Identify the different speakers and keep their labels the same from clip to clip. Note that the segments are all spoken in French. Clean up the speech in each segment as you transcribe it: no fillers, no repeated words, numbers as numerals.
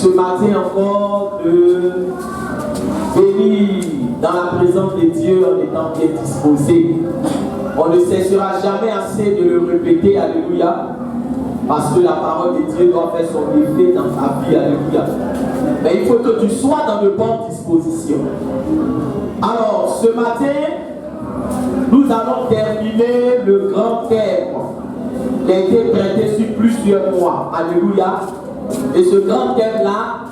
Speaker 1: ce matin encore de venir dans la présence de Dieu en étant bien disposé. On ne cessera jamais assez de le répéter, alléluia, parce que la parole de Dieu doit faire son effet dans ta vie, alléluia. Mais il faut que tu sois dans de bonnes dispositions. Alors, ce matin, nous allons terminer le grand thème qui a été traité sur plusieurs mois, alléluia. Et ce grand thème-là,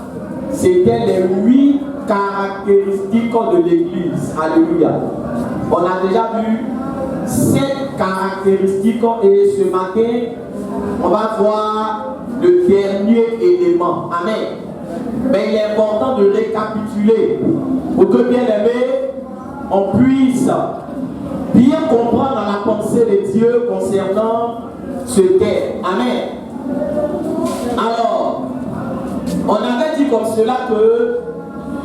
Speaker 1: c'était les 8 caractéristiques de l'Église, alléluia. On a déjà vu 7 caractéristiques et ce matin, on va voir le dernier élément. Amen. Mais il est important de récapituler pour que, bien aimé, on puisse bien comprendre la pensée de Dieu concernant ce thème. Amen. Alors, on avait dit comme cela que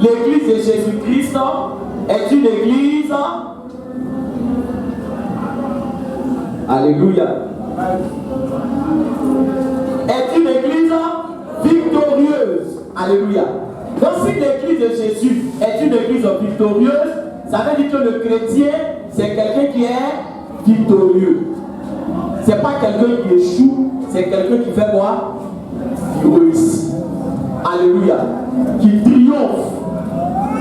Speaker 1: l'église de Jésus-Christ est une église. Alléluia. Est une église victorieuse. Alléluia. Donc si l'église de Jésus est une église victorieuse, ça veut dire que le chrétien, c'est quelqu'un qui est victorieux. C'est pas quelqu'un qui échoue, c'est quelqu'un qui fait quoi? Qui réussit. Alléluia. Qui triomphe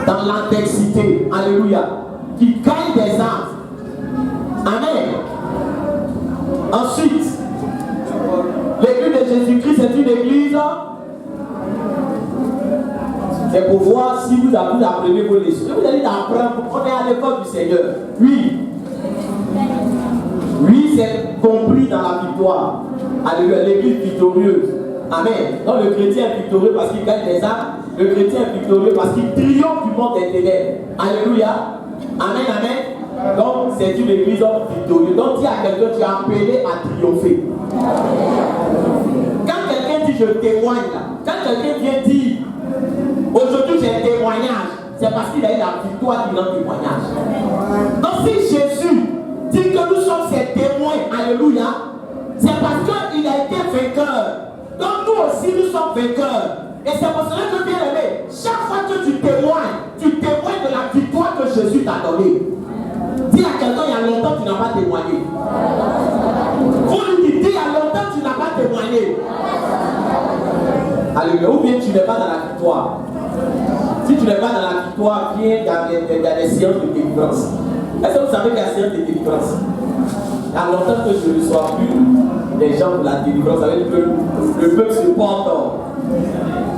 Speaker 1: dans l'adversité. Alléluia. Qui gagne des âmes. Amen. Ensuite, l'église de Jésus-Christ est une église. C'est pour voir si vous apprenez vos leçons. Vous allez apprendre, on est à l'école du Seigneur. Oui. Oui, c'est compris dans la victoire. Alléluia, l'église victorieuse. Amen. Donc le chrétien est victorieux parce qu'il gagne des âmes. Le chrétien est victorieux parce qu'il triomphe du monde des ténèbres. Alléluia. Amen, amen. Donc c'est une église victorieuse. Donc dis à quelqu'un, tu es appelé à triompher. Quand quelqu'un dit je témoigne là, quand quelqu'un vient dire aujourd'hui j'ai un témoignage, c'est parce qu'il a eu la victoire qui rend témoignage. Donc si Jésus dit que nous sommes ses témoins, alléluia, c'est parce qu'il a été vainqueur. Donc nous aussi nous sommes vainqueurs. Et c'est pour cela que, bien aimé, chaque fois que tu témoignes de la victoire que Jésus t'a donnée. Dis à quelqu'un, il y a longtemps tu n'as pas témoigné. Vous lui dites, il y a longtemps tu n'as pas témoigné. Alléluia. Ou bien tu n'es pas dans la victoire. Si tu n'es pas dans la victoire, viens dans les séances de délivrance. Est-ce que vous savez qu'il y a séance de délivrance? Il y a longtemps que je ne reçois plus des gens de la délivrance. Ça veut dire que le peuple se porte.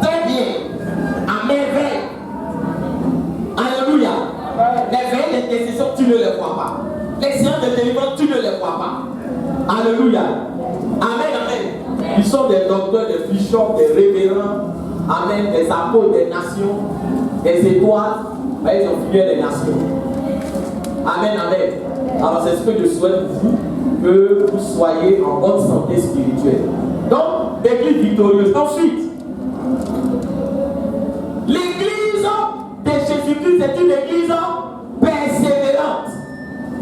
Speaker 1: Très bien. À merveille. Alléluia. Les veilles d'intercession, tu ne les vois pas. Les séances de délivrance, tu ne les vois pas. Alléluia. Amen, amen. Ils sont des docteurs, des bishops, des révérends. Amen. Des apôtres des nations, des étoiles. Ils ont fini des nations. Amen, amen. Alors c'est ce que je souhaite pour vous, que vous soyez en bonne santé spirituelle. Donc, l'église victorieuse. Ensuite, l'église de Jésus-Christ est une église persévérante.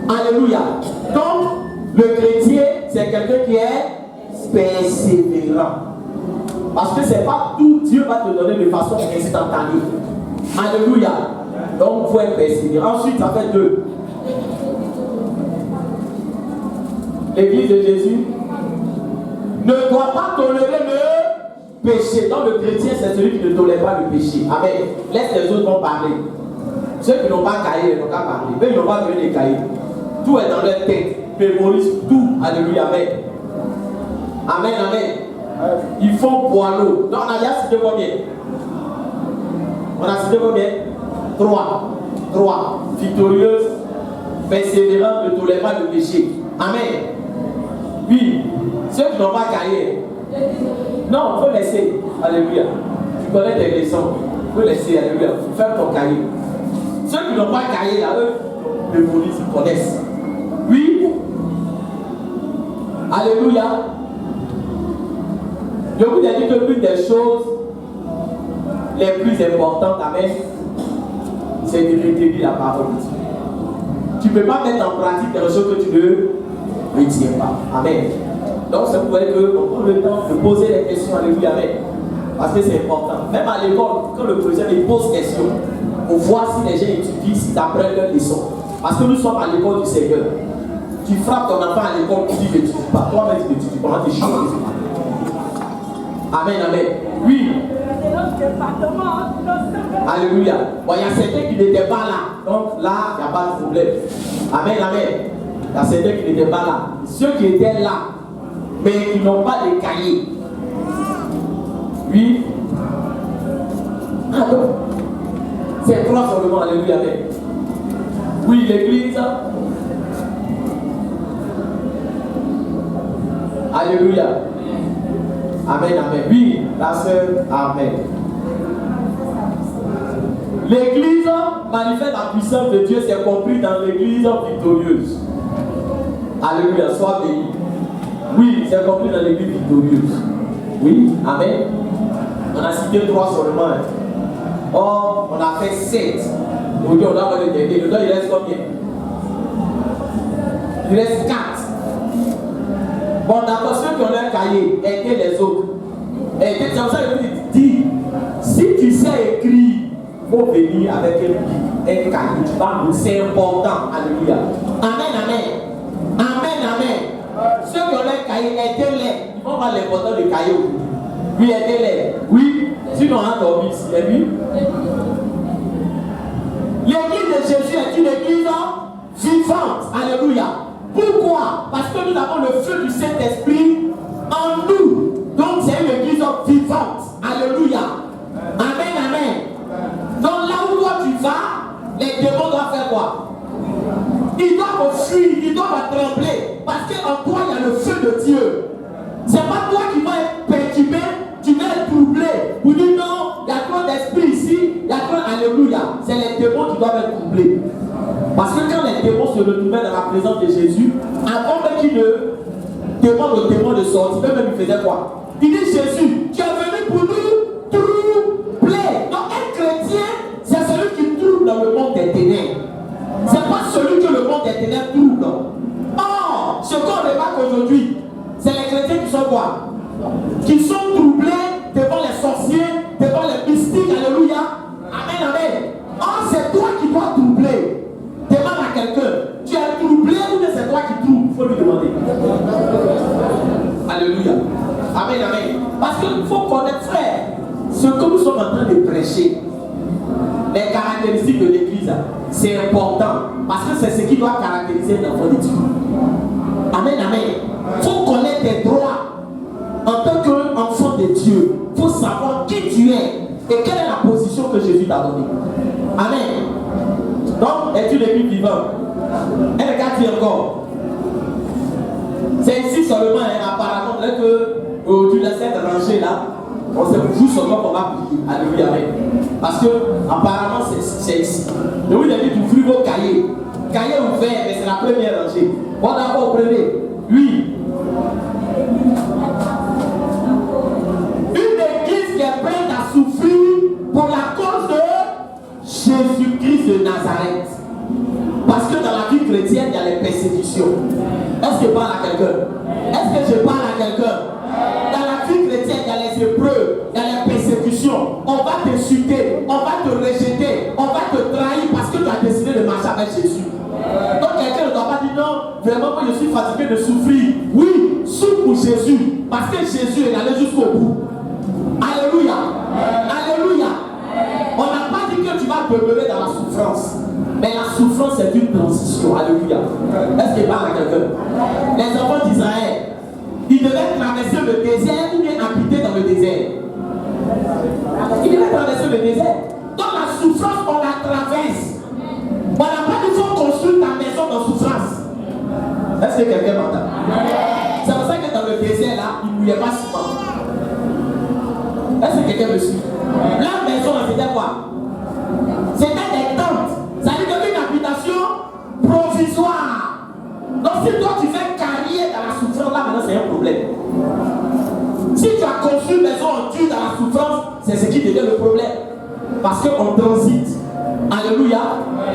Speaker 1: Alléluia. Donc, le chrétien, c'est quelqu'un qui est persévérant. Parce que c'est pas tout Dieu va te donner de façon instantanée. Alléluia. Donc, il faut être persévérant. Ensuite, ça fait 2. L'église de Jésus ne doit pas tolérer le péché. Donc le chrétien, c'est celui qui ne tolère pas le péché. Amen. Laisse les autres vont parler. Ceux qui n'ont pas caillé, ils n'ont pas parlé. Eux, ils n'ont pas besoin de cahiers. Tout est dans leur tête. Mémorise tout. Alléluia. Amen. Amen, amen. Ils font poileau. Donc on a déjà cité combien? On a cité combien? 3. Victorieuse, persévérante, ne tolère pas le péché. Amen. Oui, ceux qui n'ont pas cahier. Non, il faut laisser. Alléluia. Tu connais tes leçons. Il faut laisser. Alléluia. Faire ton cahier. Ceux qui n'ont pas cahier, là, eux, mémorisent, ils connaissent. Oui. Alléluia. Je vous ai dit que l'une des choses les plus importantes, amen, c'est de retenir la parole de Dieu. Tu ne peux pas mettre en pratique des choses que tu ne retiens pas. Amen. Donc, ça vous voyez qu'on prend le temps de poser les questions. Alléluia. Amen. Parce que c'est important. Même à l'école, quand le professeur il pose question, on voit si les gens étudient, s'ils apprennent leur leçon. Parce que nous sommes à l'école du Seigneur. Tu frappes ton enfant à l'école, tu dis que tu n'étudies pas. Toi-même, tu n'étudies pas. Tu es chiant. Amen, amen. Oui. Alléluia. Bon, il y a certains qui n'étaient pas là. Donc là, il n'y a pas de problème. Amen, amen. Il y a certains qui n'étaient pas là. Ceux qui étaient là, mais qui n'ont pas de cahier. Oui. Ah donc, c'est 3 seulement. Alléluia, amen. Oui, l'église. Alléluia. Amen, amen. Oui, la sœur, amen. L'église manifeste la puissance de Dieu, c'est compris dans l'église victorieuse. Alléluia, sois béni. Oui, c'est compris dans l'église victorieuse. Oui, amen. On a cité 3 seulement. Or, on a fait 7. Aujourd'hui, on a fait le dernier. Le temps, il reste combien? Il reste 4. Bon, d'accord, ceux qui ont un cahier, aidez les autres. C'est comme ça que je dis, si tu sais écrire, il faut venir avec un cahier. C'est important. Alléluia. Amen, amen. Amen, amen. Ceux qui ont un cahier, aidez-les. Ils vont voir l'important du cahier aujourd'hui. Oui, aidez-les. Oui, sinon on a dormi ici. Oui. L'église de Jésus est une église vivante. Alléluia. Pourquoi? Parce que nous avons le feu du Saint-Esprit en nous. Donc c'est une église vivante. Alléluia. Amen, amen. Donc là où toi tu vas, les démons doivent faire quoi? Ils doivent fuir, ils doivent trembler. Parce qu'en toi il y a le feu de Dieu. C'est pas toi qui vas être perturbé, tu vas être troublé. Vous dites non, il y a trop d'esprit ici, il y a trop. Alléluia. C'est les démons qui doivent être troublés. Parce que quand les démons se retrouvaient dans la présence de Jésus, avant même qu'il ne demande aux démons de sortir, même il faisait quoi? Il dit Jésus, tu es venu pour nous troubler. Donc un chrétien, c'est celui qui trouble dans le monde des ténèbres. C'est pas celui que le monde des ténèbres trouble. Or, ce qu'on remarque aujourd'hui, c'est les chrétiens qui sont quoi? Qui sont troublés devant les sorciers, devant les mystiques. Alléluia. Amen, amen. Or, c'est toi qui dois troubler. Demande à quelqu'un, tu es troublé ou bien c'est toi qui troubles? Il faut lui demander. Alléluia. Amen, amen. Parce qu'il faut connaître, frère, ce que nous sommes en train de prêcher, les caractéristiques de l'église, c'est important. Parce que c'est ce qui doit caractériser l'enfant de Dieu. Amen, amen. Il faut connaître tes droits en tant qu'enfant de Dieu. Il faut savoir qui tu es et quelle est la position que Jésus t'a donnée. Amen. Donc, est une église vivante. Et regarde dit encore. C'est ici seulement, apparemment, que aujourd'hui, dans cette rangée là, on se joue seulement qu'on va prier. Alléluia. Parce que, apparemment, c'est ici. Je vous ai dit d'ouvrir vos cahiers. Cahier ouvert, mais c'est la première rangée. Bon, d'abord, prenez. Oui. Une église qui est prête à souffrir pour la cause de Jésus-Christ de Nazareth. Parce que dans la vie chrétienne, il y a les persécutions. Est-ce que je parle à quelqu'un? Est-ce que je parle à quelqu'un? Dans la vie chrétienne, il y a les épreuves, il y a les persécutions. On va t'insulter, on va te rejeter, on va te trahir parce que tu as décidé de marcher avec Jésus. Donc quelqu'un ne doit pas dire non, vraiment moi je suis fatigué de souffrir. Oui, souffre pour Jésus, parce que Jésus est allé jusqu'au bout. Alléluia. Alléluia. On n'a pas dit que tu vas demeurer dans la souffrance. Mais la souffrance c'est une transition. Alléluia. Est-ce qu'il parle à quelqu'un? Les enfants d'Israël, ils devaient traverser le désert ou bien habiter dans le désert. Ils devaient traverser le désert. Dans la souffrance, on la traverse. On n'a pas dit qu'il faut construire ta maison dans souffrance. Est-ce que quelqu'un m'entend? C'est pour ça que dans le désert là, il ne mouillait pas souvent. Est-ce que quelqu'un me suit? La maison, c'était quoi? C'était des tentes. Ça veut dire une habitation provisoire. Donc si toi tu fais carrière dans la souffrance, là maintenant c'est un problème. Si tu as construit une maison en Dieu dans la souffrance, c'est ce qui devient le problème. Parce qu'on transite. Alléluia.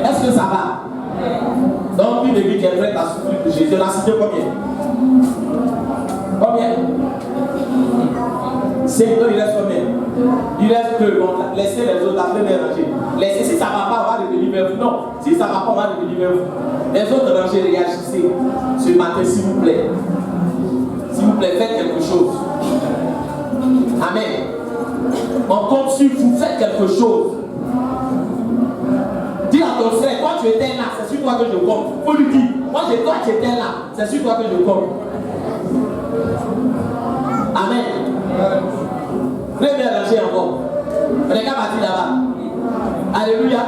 Speaker 1: Est-ce que ça va? Donc une église qui est prête à souffrir pour Jésus, la cité combien? Combien? C'est il reste combien? laissez les autres après les rangées. Laissez, si ça ne va pas, on va revenir vers vous. Non, si ça ne va pas, on va revenir vers vous. Les autres rangées, réagissez. Ce matin, s'il vous plaît. S'il vous plaît, faites quelque chose. Amen. On compte sur vous, faites quelque chose. Dis à ton frère, toi tu étais là, c'est sur toi que je compte. Faut lui dire, moi toi tu étais là, c'est sur toi que je compte. Amen. Première rangée encore. Regarde parti là-bas. Alléluia.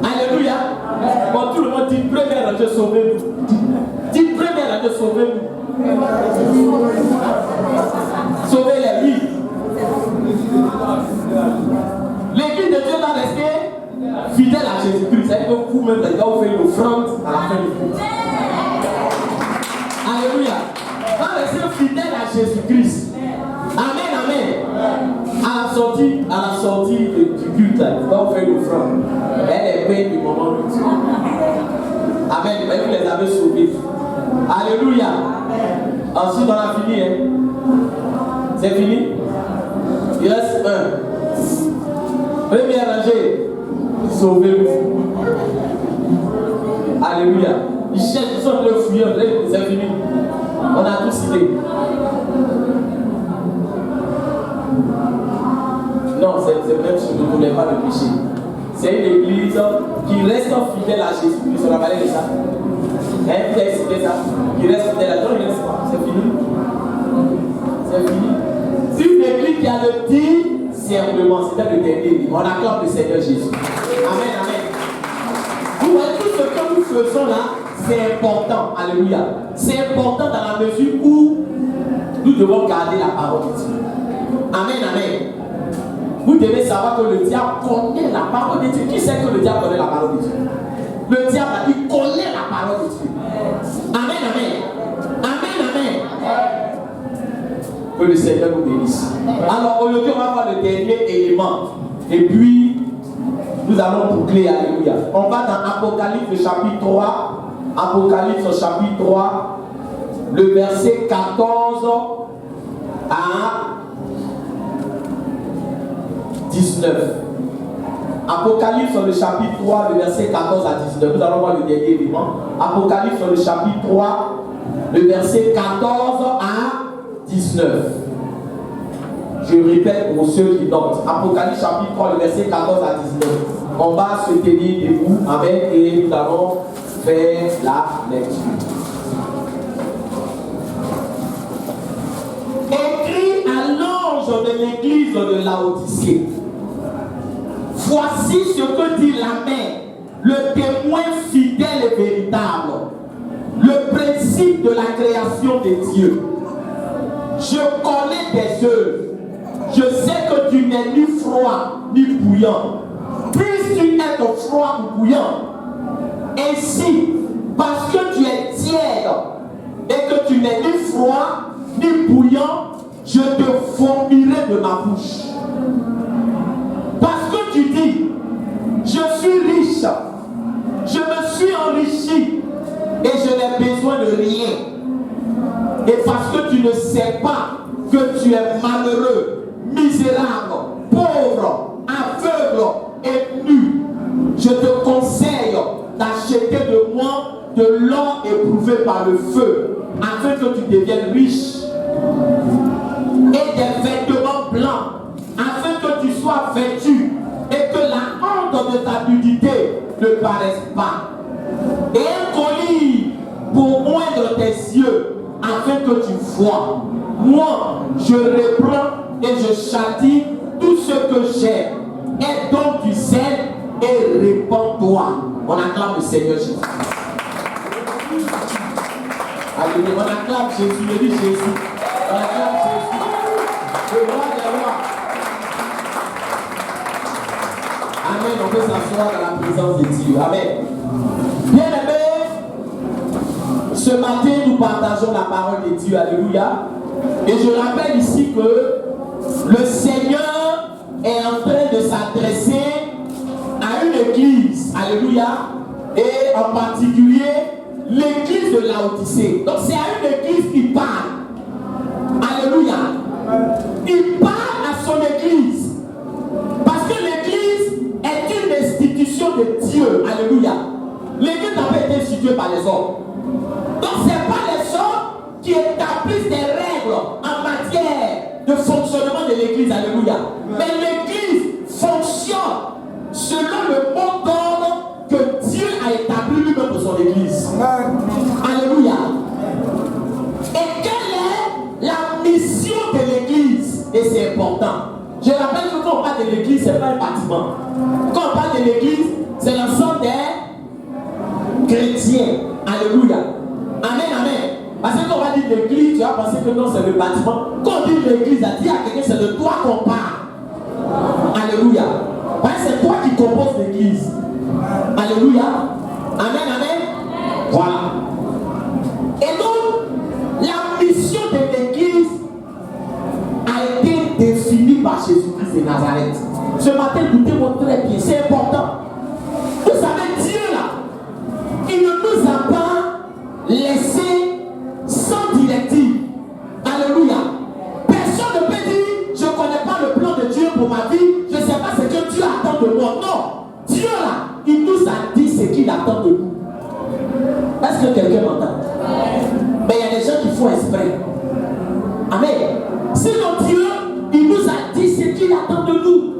Speaker 1: Alléluia. Bon, tout le monde dit première rangée, sauvez-vous. Dis première rangée, sauvez-vous. Sauvez-les, oui. L'église de Dieu va rester fidèle à Jésus-Christ. C'est-à-dire que vous-même, vous faire une offrande à la fin du culte. Alléluia. Va rester fidèle à Jésus-Christ. Amen, amen. À la sortie du culte, vous va faire une offrande. Elle est belle du moment de Dieu. Amen. Vous les avez sauvés. Alléluia. Ensuite, on a fini. Hein? C'est fini? Il reste un. Première rangée. Sauvez-vous. Alléluia. Ils cherchent, ils sont le fouilleur. C'est fini. On a tout cité. Non, c'est même si je ne connais pas le péché. C'est une église qui reste fidèle à Jésus-Christ. On a parlé de ça. Vous avez cité ça. Qui reste fidèle à Dieu, il reste pas. C'est fini. C'est fini. C'est une église qui a le dit simplement. C'était le dernier. On acclame le Seigneur Jésus. Amen, amen. Vous voyez, tout ce que nous faisons là, c'est important. Alléluia. C'est important dans la mesure où nous devons garder la parole de Dieu. Amen, amen. Vous devez savoir que le diable connaît la parole de Dieu. Qui sait que le diable connaît la parole de Dieu? Le diable, il connaît la parole de Dieu. Amen, amen. Amen, amen. Que le Seigneur nous bénisse. Alors aujourd'hui, on va voir le dernier élément. Et puis, nous allons boucler. Alléluia. On va dans Apocalypse chapitre 3. Apocalypse chapitre 3. Le verset 14 à 19. Apocalypse le chapitre 3, le verset 14 à 19. Nous allons voir le dernier élément. Apocalypse le chapitre 3, le verset 14 à 19. Je répète pour ceux qui notent. Apocalypse chapitre 3, le verset 14 à 19. On va se tenir debout. Amen. Et nous allons faire la lecture. Écrit à l'ange de l'église de Laodicée. Voici ce que dit l'Amen, le témoin fidèle et véritable, le principe de la création des dieux. Je connais tes œuvres. Je sais que tu n'es ni froid ni bouillant. Puisses-tu être froid ou bouillant? Ainsi, parce que tu es tiède et que tu n'es ni froid ni bouillant, je te vomirai de ma bouche. Parce que tu dis, je suis riche, je me suis enrichi et je n'ai besoin de rien. Et parce que tu ne sais pas que tu es malheureux, misérable, pauvre, aveugle et nu, je te conseille d'acheter de moi de l'or éprouvé par le feu, afin que tu deviennes riche, et des vêtements blancs, afin que tu sois vêtu et que la honte de ta nudité ne paraisse pas. Et un collier pour moindre tes yeux, afin que tu vois. Moi, je reprends et je châtie tout ce que j'aime. Et donc tu zèle et répands-toi. On acclame le Seigneur Jésus. Alléluia. On acclame Jésus. Je dis Jésus. On acclame Jésus. Le roi des rois. Amen. On peut s'asseoir dans la présence de Dieu. Amen. Bien-aimés, ce matin, nous partageons la parole de Dieu. Alléluia. Et je rappelle ici que le Seigneur est en train de s'adresser à une église. Alléluia. Et en particulier, l'église de Laodicée. Donc c'est à une église qui parle. Alléluia. Il parle à son église. Parce que instituées par les hommes. Donc ce n'est pas les hommes qui établissent des règles en matière de fonctionnement de l'église. Alléluia. Mais l'église fonctionne selon le mot d'ordre que Dieu a établi lui-même pour son église. Alléluia. Et quelle est la mission de l'église? Et c'est important. Je rappelle que quand on parle de l'église, ce n'est pas un bâtiment. Quand on parle de l'église, c'est l'ensemble des chrétiens. Alléluia. Amen, amen. Parce que quand on va dire l'église, tu vas penser que non, c'est le bâtiment. Quand on dit l'église, à dire à quelqu'un, c'est de toi qu'on parle. Alléluia. Parce que c'est toi qui composes l'église. Alléluia. Amen, amen. Voilà. Et donc, la mission de l'église a été définie par Jésus-Christ de Nazareth. Ce matin, écoutez-moi très bien, c'est important. Vous savez, Dieu là, il ne nous a pas laissé sans directive. Alléluia. Personne ne peut dire, je ne connais pas le plan de Dieu pour ma vie, je ne sais pas ce que Dieu attend de moi. Non. Dieu là, il nous a dit ce qu'il attend de nous. Est-ce que quelqu'un m'entend? Mais il y a des gens qui font exprès. Amen. Sinon Dieu, il nous a dit ce qu'il attend de nous.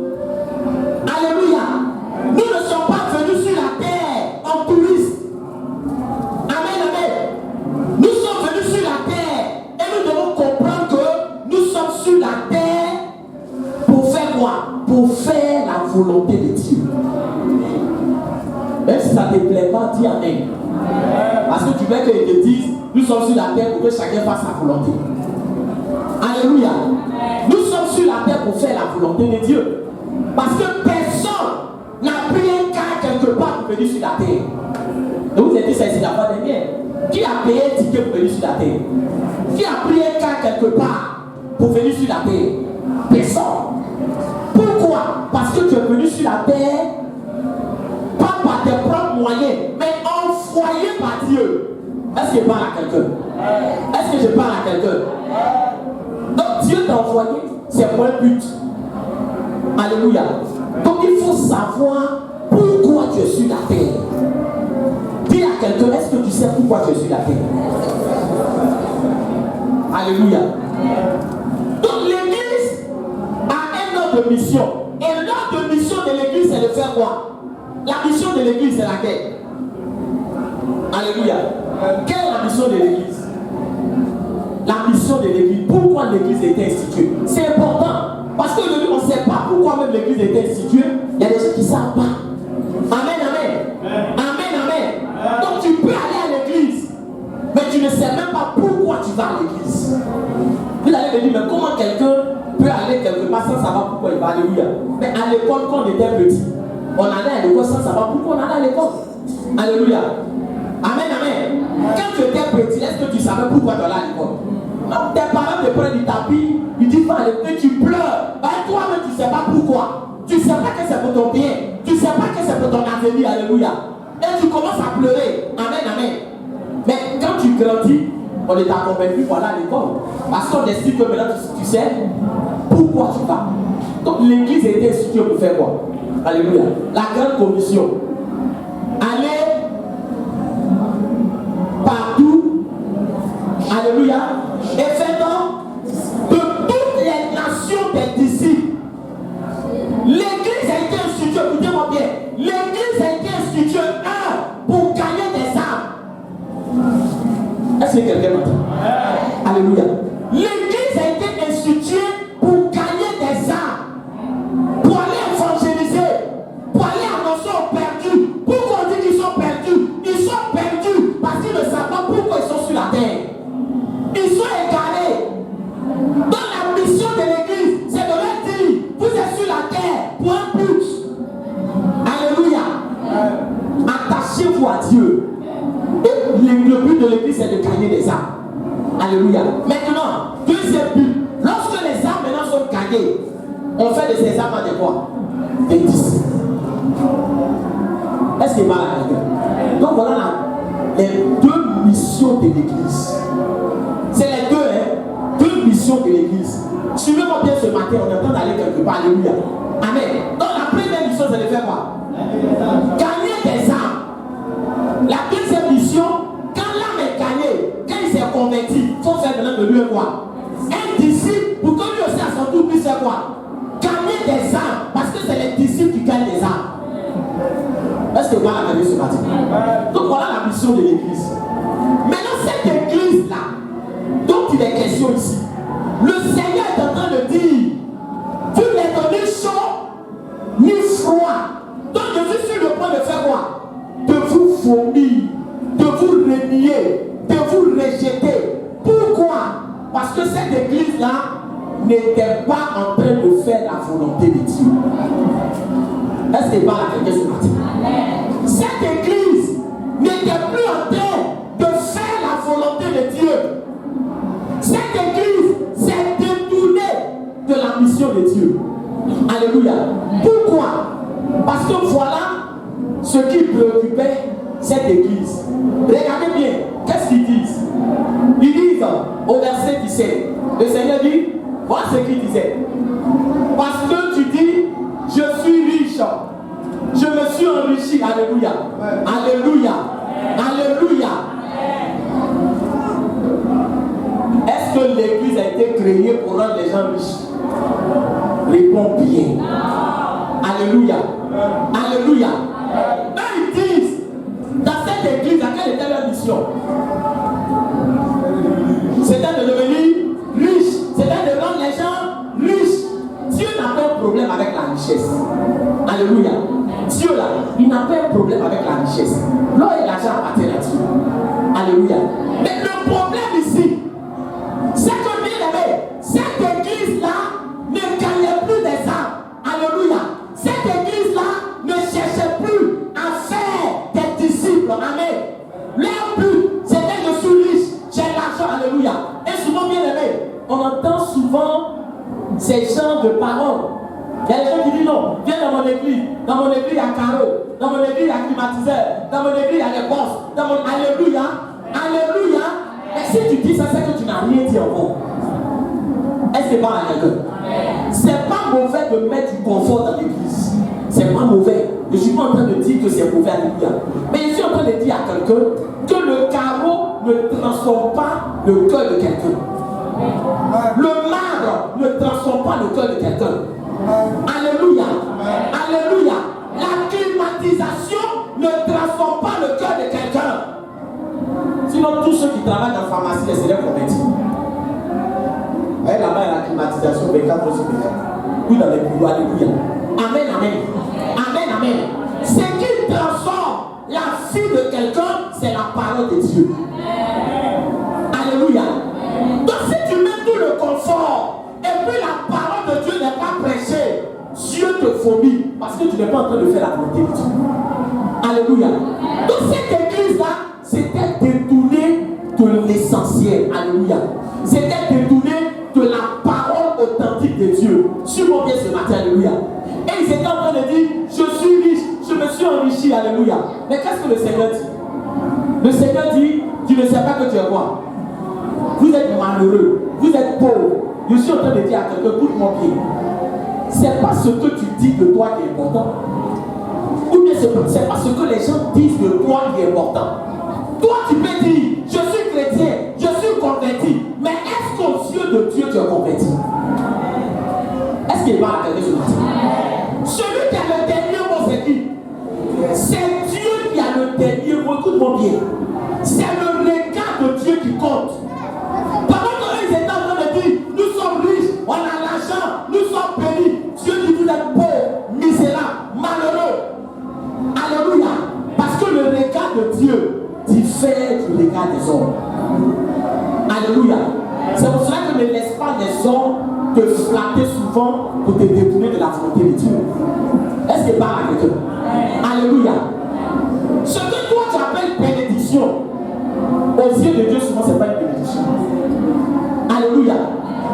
Speaker 1: Alléluia. Nous ne sommes pas venus sur la terre en touristes. Amen, amen. Nous sommes venus sur la terre et nous devons comprendre que nous sommes sur la terre pour faire quoi? Pour faire la volonté de Dieu. Même si ça ne te plaît pas, dis amen. Parce que tu veux qu'ils te disent, nous sommes sur la terre pour que chacun fasse sa volonté. Alléluia. Nous sommes sur la terre pour faire la volonté de Dieu. Parce que personne n'a pris un cas quelque part pour venir sur la terre. Je vous ai dit ça ici la fois dernière. Qui a payé un ticket pour venir sur la terre? Qui a pris un cas quelque part pour venir sur la terre? Personne. Pourquoi? Parce que tu es venu sur la terre pas par tes propres moyens, mais envoyé par Dieu. Est-ce que je parle à quelqu'un? Est-ce que je parle à quelqu'un? Donc Dieu t'a envoyé, c'est pour un but. Alléluia. Donc il faut savoir pourquoi tu es sur la terre. Dis à quelqu'un, est-ce que tu sais pourquoi tu es sur la terre? Alléluia. Donc l'église a un ordre de mission. Et l'ordre de mission de l'église, c'est de faire quoi? La mission de l'église, c'est laquelle? Alléluia. Quelle est la mission de l'église? La mission de l'église. Pourquoi l'église a été instituée? C'est important. Parce qu'aujourd'hui, on ne sait pas pourquoi même l'église a été instituée. Il y a des gens qui ne savent pas. Amen, amen. Amen, amen. Donc tu peux aller à l'église, mais tu ne sais même pas pourquoi tu vas à l'église. Vous allez me dire, mais comment quelqu'un peut aller quelque part sans savoir pourquoi il va? Alléluia. Mais à l'école, quand on était petit, on allait à l'école sans savoir pourquoi on allait à l'école. Alléluia. Amen, amen. Quand tu étais petit, est-ce que tu savais pourquoi tu allais à l'école? Non, tes parents te prennent du tapis, ils disent va à l'école, tu pleures. Ben, toi-même, tu ne sais pas pourquoi. Tu ne sais pas que c'est pour ton bien. Tu ne sais pas que c'est pour ton avenir. Alléluia. Et tu commences à pleurer. Amen, amen. Mais quand tu grandis, on est convaincu pour aller à l'école. Parce qu'on estime que maintenant tu sais pourquoi tu vas. Donc l'église a été instituée pour faire quoi? Alléluia. La grande commission. Aller partout. Alléluia. Et faire de toutes les nations des disciples. L'église a été instituée, écoutez-moi bien. L'église a été instituée, pour gagner des âmes. Est-ce que quelqu'un m'entend? Alléluia. L'église a été instituée pour gagner des âmes, pour aller évangéliser, pour aller annoncer aux perdus. Pourquoi on dit qu'ils sont perdus? Ils sont perdus parce qu'ils ne savent pas pourquoi ils sont sur la terre. Ils sont égarés. Dans la mission de l'église, c'est de leur dire, vous êtes sur la terre pour un but. Alléluia. Attachez-vous à Dieu. Et le but de l'église, c'est de gagner des âmes. Alléluia. Maintenant, deuxième but. Lorsque les âmes maintenant sont gagnées, on fait de ces âmes des quoi? Des disciples. Est-ce qu'il parle à quelqu'un? Donc voilà les deux missions de l'église. C'est les deux, deux missions de l'église. Suivez-moi bien ce matin, on est en train d'aller quelque part. Alléluia. Amen. Donc la première mission, c'est de faire quoi? Gagner des âmes. La deuxième mission, mission, quand l'âme est gagnée, quand il s'est converti, il faut faire maintenant de lui quoi? Un disciple, pour que lui aussi à son tour puisse faire quoi? Gagner des âmes, parce que c'est les disciples qui gagnent des âmes. Est-ce que voilà la gagné ce matin? Donc voilà la mission de l'église. Maintenant, cette église-là, dont il est question ici, le Seigneur est en train de dire, vous n'êtes ni chaud, ni froid. Donc je suis sur le point de faire quoi? De vous vomir, de vous renier, de vous rejeter. Pourquoi? Parce que cette église-là n'était pas en train de faire la volonté de Dieu. Est-ce que pas la quelqu'un ce matin? Cette église n'était plus en train de faire la volonté de Dieu. Cette église s'est détournée de la mission de Dieu. Alléluia. Pourquoi? Parce que voilà ce qui préoccupait cette église. Regardez bien, qu'est-ce qu'ils disent? Ils disent au verset 17, le Seigneur dit, voilà ce qu'il disait. Parce que tu dis, je suis riche, je me suis enrichi. Alléluia. Alléluia. Alléluia. Est-ce que l'église a été créée pour rendre les gens riches? Réponds bien. Alléluia. Alléluia. Eux ils disent, dans cette église, quelle était leur mission? C'était de devenir riche. C'était de rendre les gens riches. Dieu n'a pas un problème avec la richesse. Alléluia. Dieu là, il n'a pas un problème avec la richesse. L'or et l'argent appartiennent à Dieu. Alléluia. Mais le problème ici, c'est que bien aimé, cette église-là ne gagnait plus des âmes. Alléluia. Cette église-là ne cherchait plus à faire des disciples. Amen. Leur but, c'était je suis riche, j'ai l'argent. Alléluia. Et souvent, bien aimé, on entend souvent ces genres de paroles. Il y a des gens qui disent non, viens dans mon église. Dans mon église, il y a carreau. Dans mon église, il y a climatiseur. Dans mon église, il y a les bosses. Alléluia. Alléluia. Mais si tu dis ça, c'est que tu n'as rien dit encore. Est-ce que c'est pas à quelqu'un? C'est pas mauvais de mettre du confort dans l'église. C'est pas mauvais. Je ne suis pas en train de dire que c'est mauvais, alléluia. Mais je suis en train de dire à quelqu'un que le carreau ne transforme pas le cœur de quelqu'un. Le marbre ne transforme pas le cœur de quelqu'un. Alléluia. Alléluia. La climatisation ne transforme pas le cœur de quelqu'un. Sinon, tous ceux qui travaillent dans la pharmacie, c'est les convertis. Là-bas, il y a la climatisation, mais 4 sur 4. Oui, dans les bureaux, alléluia. Amen, amen. Amen, amen. Ce qui transforme la vie de quelqu'un, c'est la parole de Dieu. Alléluia. Donc, si tu mets tout le confort, et puis la parole de Dieu n'est pas prêchée, Dieu te vomit, parce que tu n'es pas en train de faire la volonté de Dieu. Alléluia. Donc, cette église-là, c'était détourné de l'essentiel. Alléluia. C'était détourné de la parole authentique de Dieu. Suis-moi bien ce matin, alléluia. Et ils étaient en train de dire, je suis riche, je me suis enrichi, alléluia. Mais qu'est-ce que le Seigneur dit? Le Seigneur dit, tu ne sais pas que tu es quoi? Vous êtes malheureux, vous êtes pauvre. Je suis en train de dire à quelqu'un, écoute-moi bien. C'est pas ce que tu dis de toi qui est important. Ou bien c'est pas ce que les gens disent de toi qui est important. Toi, tu peux dire, je suis chrétien, je suis converti. Mais est-ce qu'aux yeux de Dieu, tu es converti? Est-ce qu'il va à quelqu'un ce matin? Celui qui a le dernier mot, c'est qui? C'est Dieu qui a le dernier mot. Écoute-moi bien. C'est le regard de Dieu qui compte. Pendant qu'eux, ils étaient en train de dire, nous sommes riches, on a l'argent, nous sommes bénis. Dieu dit, vous êtes pauvres, misérables, malheureux. Alléluia. Parce que le regard de Dieu diffère du regard des hommes. Alléluia. C'est pour cela que ne laisse pas les hommes te flatter souvent pour te détourner de la volonté de Dieu. Est-ce que parle avec eux? Alléluia. Ce que toi tu appelles bénédiction, aux yeux de Dieu, souvent c'est pas une bénédiction. Alléluia.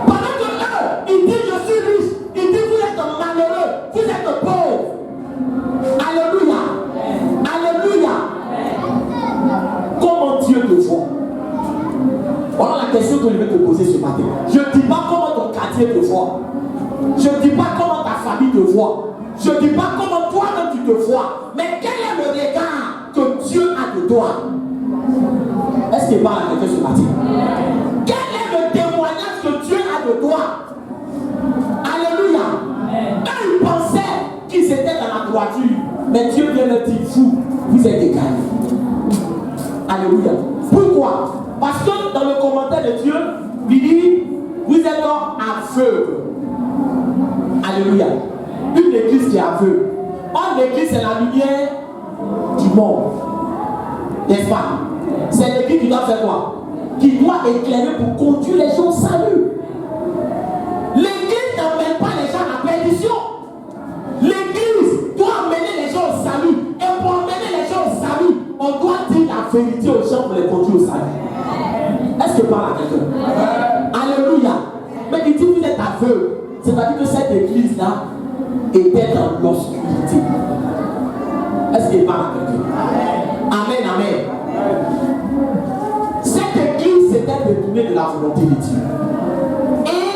Speaker 1: Pendant que eux, ils disent je suis riche, ils disent vous êtes malheureux, vous êtes pauvres. Alléluia. Alléluia. Comment Dieu te voit? Voilà la question que je vais te poser ce matin. Je ne dis pas comment ton quartier te voit. Je ne dis pas comment ta famille te voit. Je ne dis pas comment toi-même tu te vois. Mais quel est le regard que Dieu a de toi? Est-ce qu'il parle à quelqu'un ce matin? Quel est le témoignage que Dieu a de toi? Alléluia. Eux, ils pensaient qu'ils étaient dans la droiture. Mais Dieu vient leur dire, vous êtes égarés. Alléluia. Pourquoi? Parce que dans le commentaire de Dieu, il dit, vous êtes aveugles. Alléluia. Une église qui est aveugle. Or, l'église, c'est la lumière du monde. N'est-ce pas? C'est l'église qui doit faire quoi? Qui doit éclairer pour conduire les gens au salut. L'église n'emmène pas les gens à la perdition. L'église doit amener les gens au salut. Et pour amener les gens au salut, on doit dire la vérité aux gens pour les conduire au salut. Est-ce que je parle à quelqu'un? Alléluia. Mais il dit vous êtes aveugle. C'est-à-dire que cette église-là était dans l'obscurité. Est-ce qu'il parle à quelqu'un? Amen, amen. Cette église s'était détournée de la volonté de Dieu. Et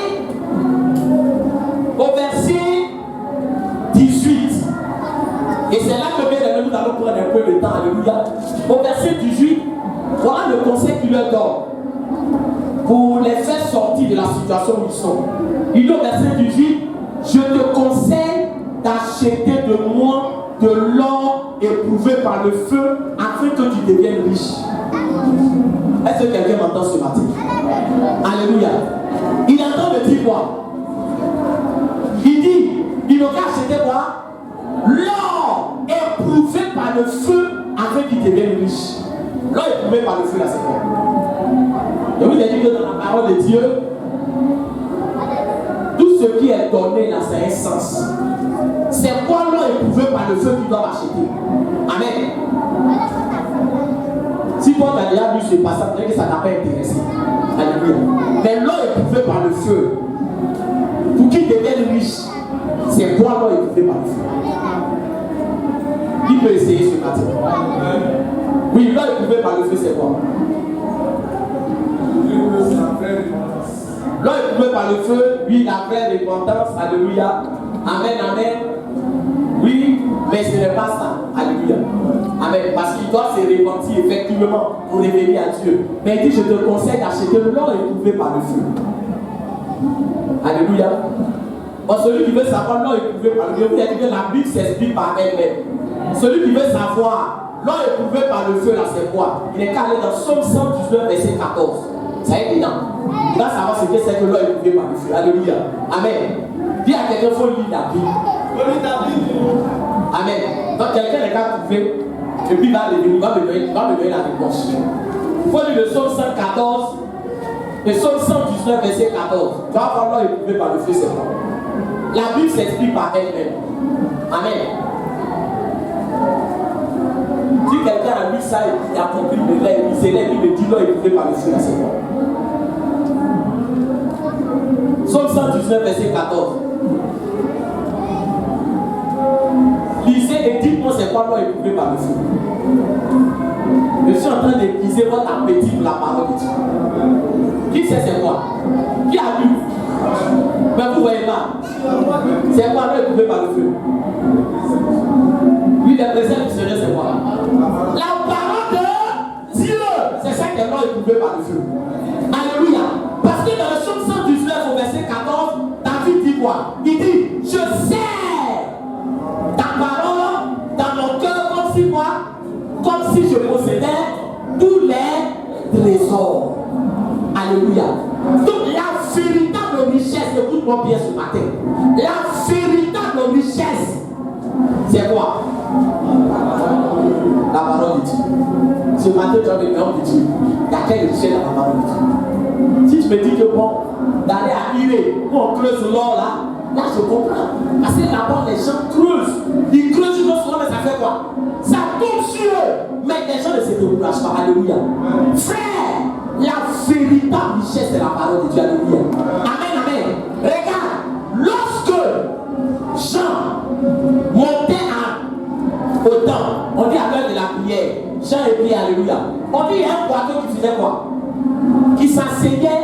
Speaker 1: au verset 18, et c'est là que bien nous allons prendre un peu de temps, alléluia. Au verset 18, voilà le conseil qu'il leur donne pour les faire sortir de la situation où ils sont. Il dit au verset 18, je te conseille d'acheter de moi de l'or éprouvé par le feu afin que tu deviennes riche. Est-ce que quelqu'un m'entend ce matin? Alléluia. Il est en train de dire quoi? Il dit, il n'a qu'à acheter quoi? L'or éprouvé par le feu afin qu'il devienne riche. L'or éprouvé par le feu, là, c'est quoi? Je vous ai dit que dans la parole de Dieu, tout ce qui est donné là, c'est un sens. C'est quoi l'or éprouvé par le feu qu'ils doivent acheter? Amen. Si toi tu as déjà vu ce passage, peut-être que ça t'a pas intéressé. Alléluia. Mais l'or éprouvé par le feu, pour qu'ils deviennent riches, c'est quoi l'or éprouvé par le feu? Qui peut essayer ce matin? Oui, l'or éprouvé par le feu, c'est quoi? L'or éprouvé par le feu, oui, la vraie repentance, alléluia. Amen, amen. Oui, mais ce n'est pas ça. Alléluia. Amen. Parce qu'il doit se repentir effectivement pour revenir à Dieu. Mais il dit, je te conseille d'acheter l'or éprouvé par le feu. Alléluia. Bon, celui qui veut savoir l'or éprouvé par le feu, vous avez dit que la Bible s'explique par elle-même. Celui qui veut savoir l'or éprouvé par le feu, là, c'est quoi? Il est qu'à aller dans Somme 119, verset 14. Ça est dedans. Il va savoir ce que c'est que l'or éprouvé par le feu. Alléluia. Amen. Dis à quelqu'un, il faut lire la Bible. Amen. Donc quelqu'un n'est qu'à trouver, et puis il va me donner la réponse. Il faut lire le Psaume 114, le Psaume 119, verset 14. Tu vas voir l'or éprouvé par le feu, c'est quoi? La Bible s'explique par elle-même. Amen. Si quelqu'un a lu ça et il a compris, il s'élève, il me dit l'or éprouvé par le feu, là, c'est quoi? Psaume 119, verset 14. Lisez et dites-moi c'est quoi l'or éprouvé par le feu. Je suis en train d'épuiser votre appétit pour la parole de Dieu. Qui sait c'est quoi? Qui a lu? Mais vous ne voyez pas. C'est quoi l'or éprouvé par le feu? Oui, les préceptes du Seigneur, c'est quoi? La parole de Dieu. C'est ça qui est l'or éprouvé par le feu. Alléluia. Parce que dans le Psaume 119 au verset 14, David dit quoi? Il dit, je sais ta parole dans mon cœur comme si moi, comme si je possédais tous les trésors. Alléluia. Donc la véritable richesse, écoute-moi bien ce matin. La véritable richesse, c'est quoi? La parole de Dieu. Ce matin, tu as le nom de Dieu. Il y a quelle richesse dans la parole de Dieu? Si tu me dis que bon, d'aller à Iré, où on creuse l'or là je comprends. Parce que là-bas, les gens creusent. Ils creusent une autre, mais ça fait quoi? Ça tombe sur eux. Mais les gens ne se découragent pas. Alléluia. Frère, la véritable richesse, c'est la parole de Dieu. Alléluia. Amen, amen. Regarde, lorsque Jean montait au temple, on dit à l'heure de la prière, Jean est prié, alléluia. On dit il y a un boiteux qui faisait quoi? Qui s'enseignait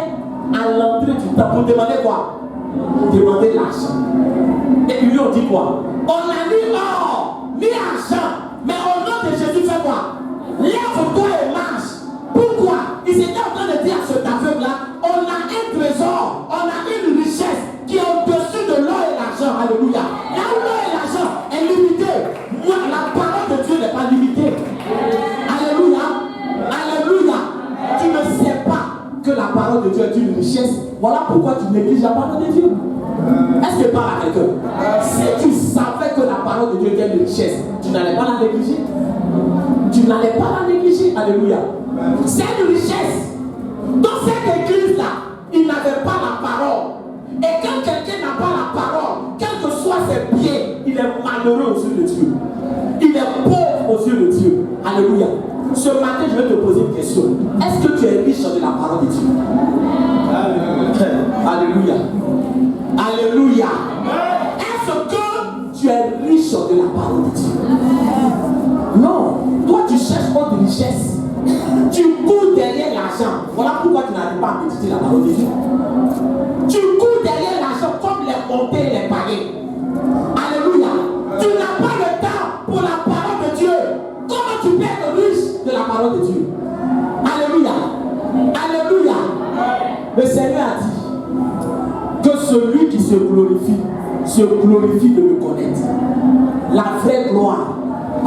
Speaker 1: à l'entrée du temple pour demander quoi? Demander l'argent. Et puis lui on dit quoi? On a ni or, ni argent, mais au nom de Jésus, fais quoi? Lève-toi et marche. Alléluia. Là où l'argent est limité, moi, la parole de Dieu n'est pas limitée. Alléluia. Alléluia. Tu ne sais pas que la parole de Dieu est une richesse. Voilà pourquoi tu négliges la parole de Dieu. Est-ce que parle à quelqu'un? Si tu savais que la parole de Dieu était une richesse, tu n'allais pas la négliger. Tu n'allais pas la négliger. Alléluia. C'est une richesse. Dans cette église-là, il n'avait pas la parole. Et quand quelqu'un n'a pas la parole, quel que soit ses biens, il est malheureux aux yeux de Dieu. Il est pauvre aux yeux de Dieu. Alléluia. Ce matin, je vais te poser une question. Est-ce que tu es riche de la parole de Dieu? Alléluia. Alléluia. Est-ce que tu es riche de la parole de Dieu? Non. Toi, tu cherches autre richesse. Tu cours derrière l'argent. Voilà pourquoi tu n'arrives pas à méditer la parole de Dieu. Tu cours derrière l'argent comme les montées et les païens. Alléluia. Tu n'as pas le temps pour la parole de Dieu. Comment tu peux être riche de la parole de Dieu? Alléluia. Alléluia. Le Seigneur a dit que celui qui se glorifie de me connaître. La vraie gloire.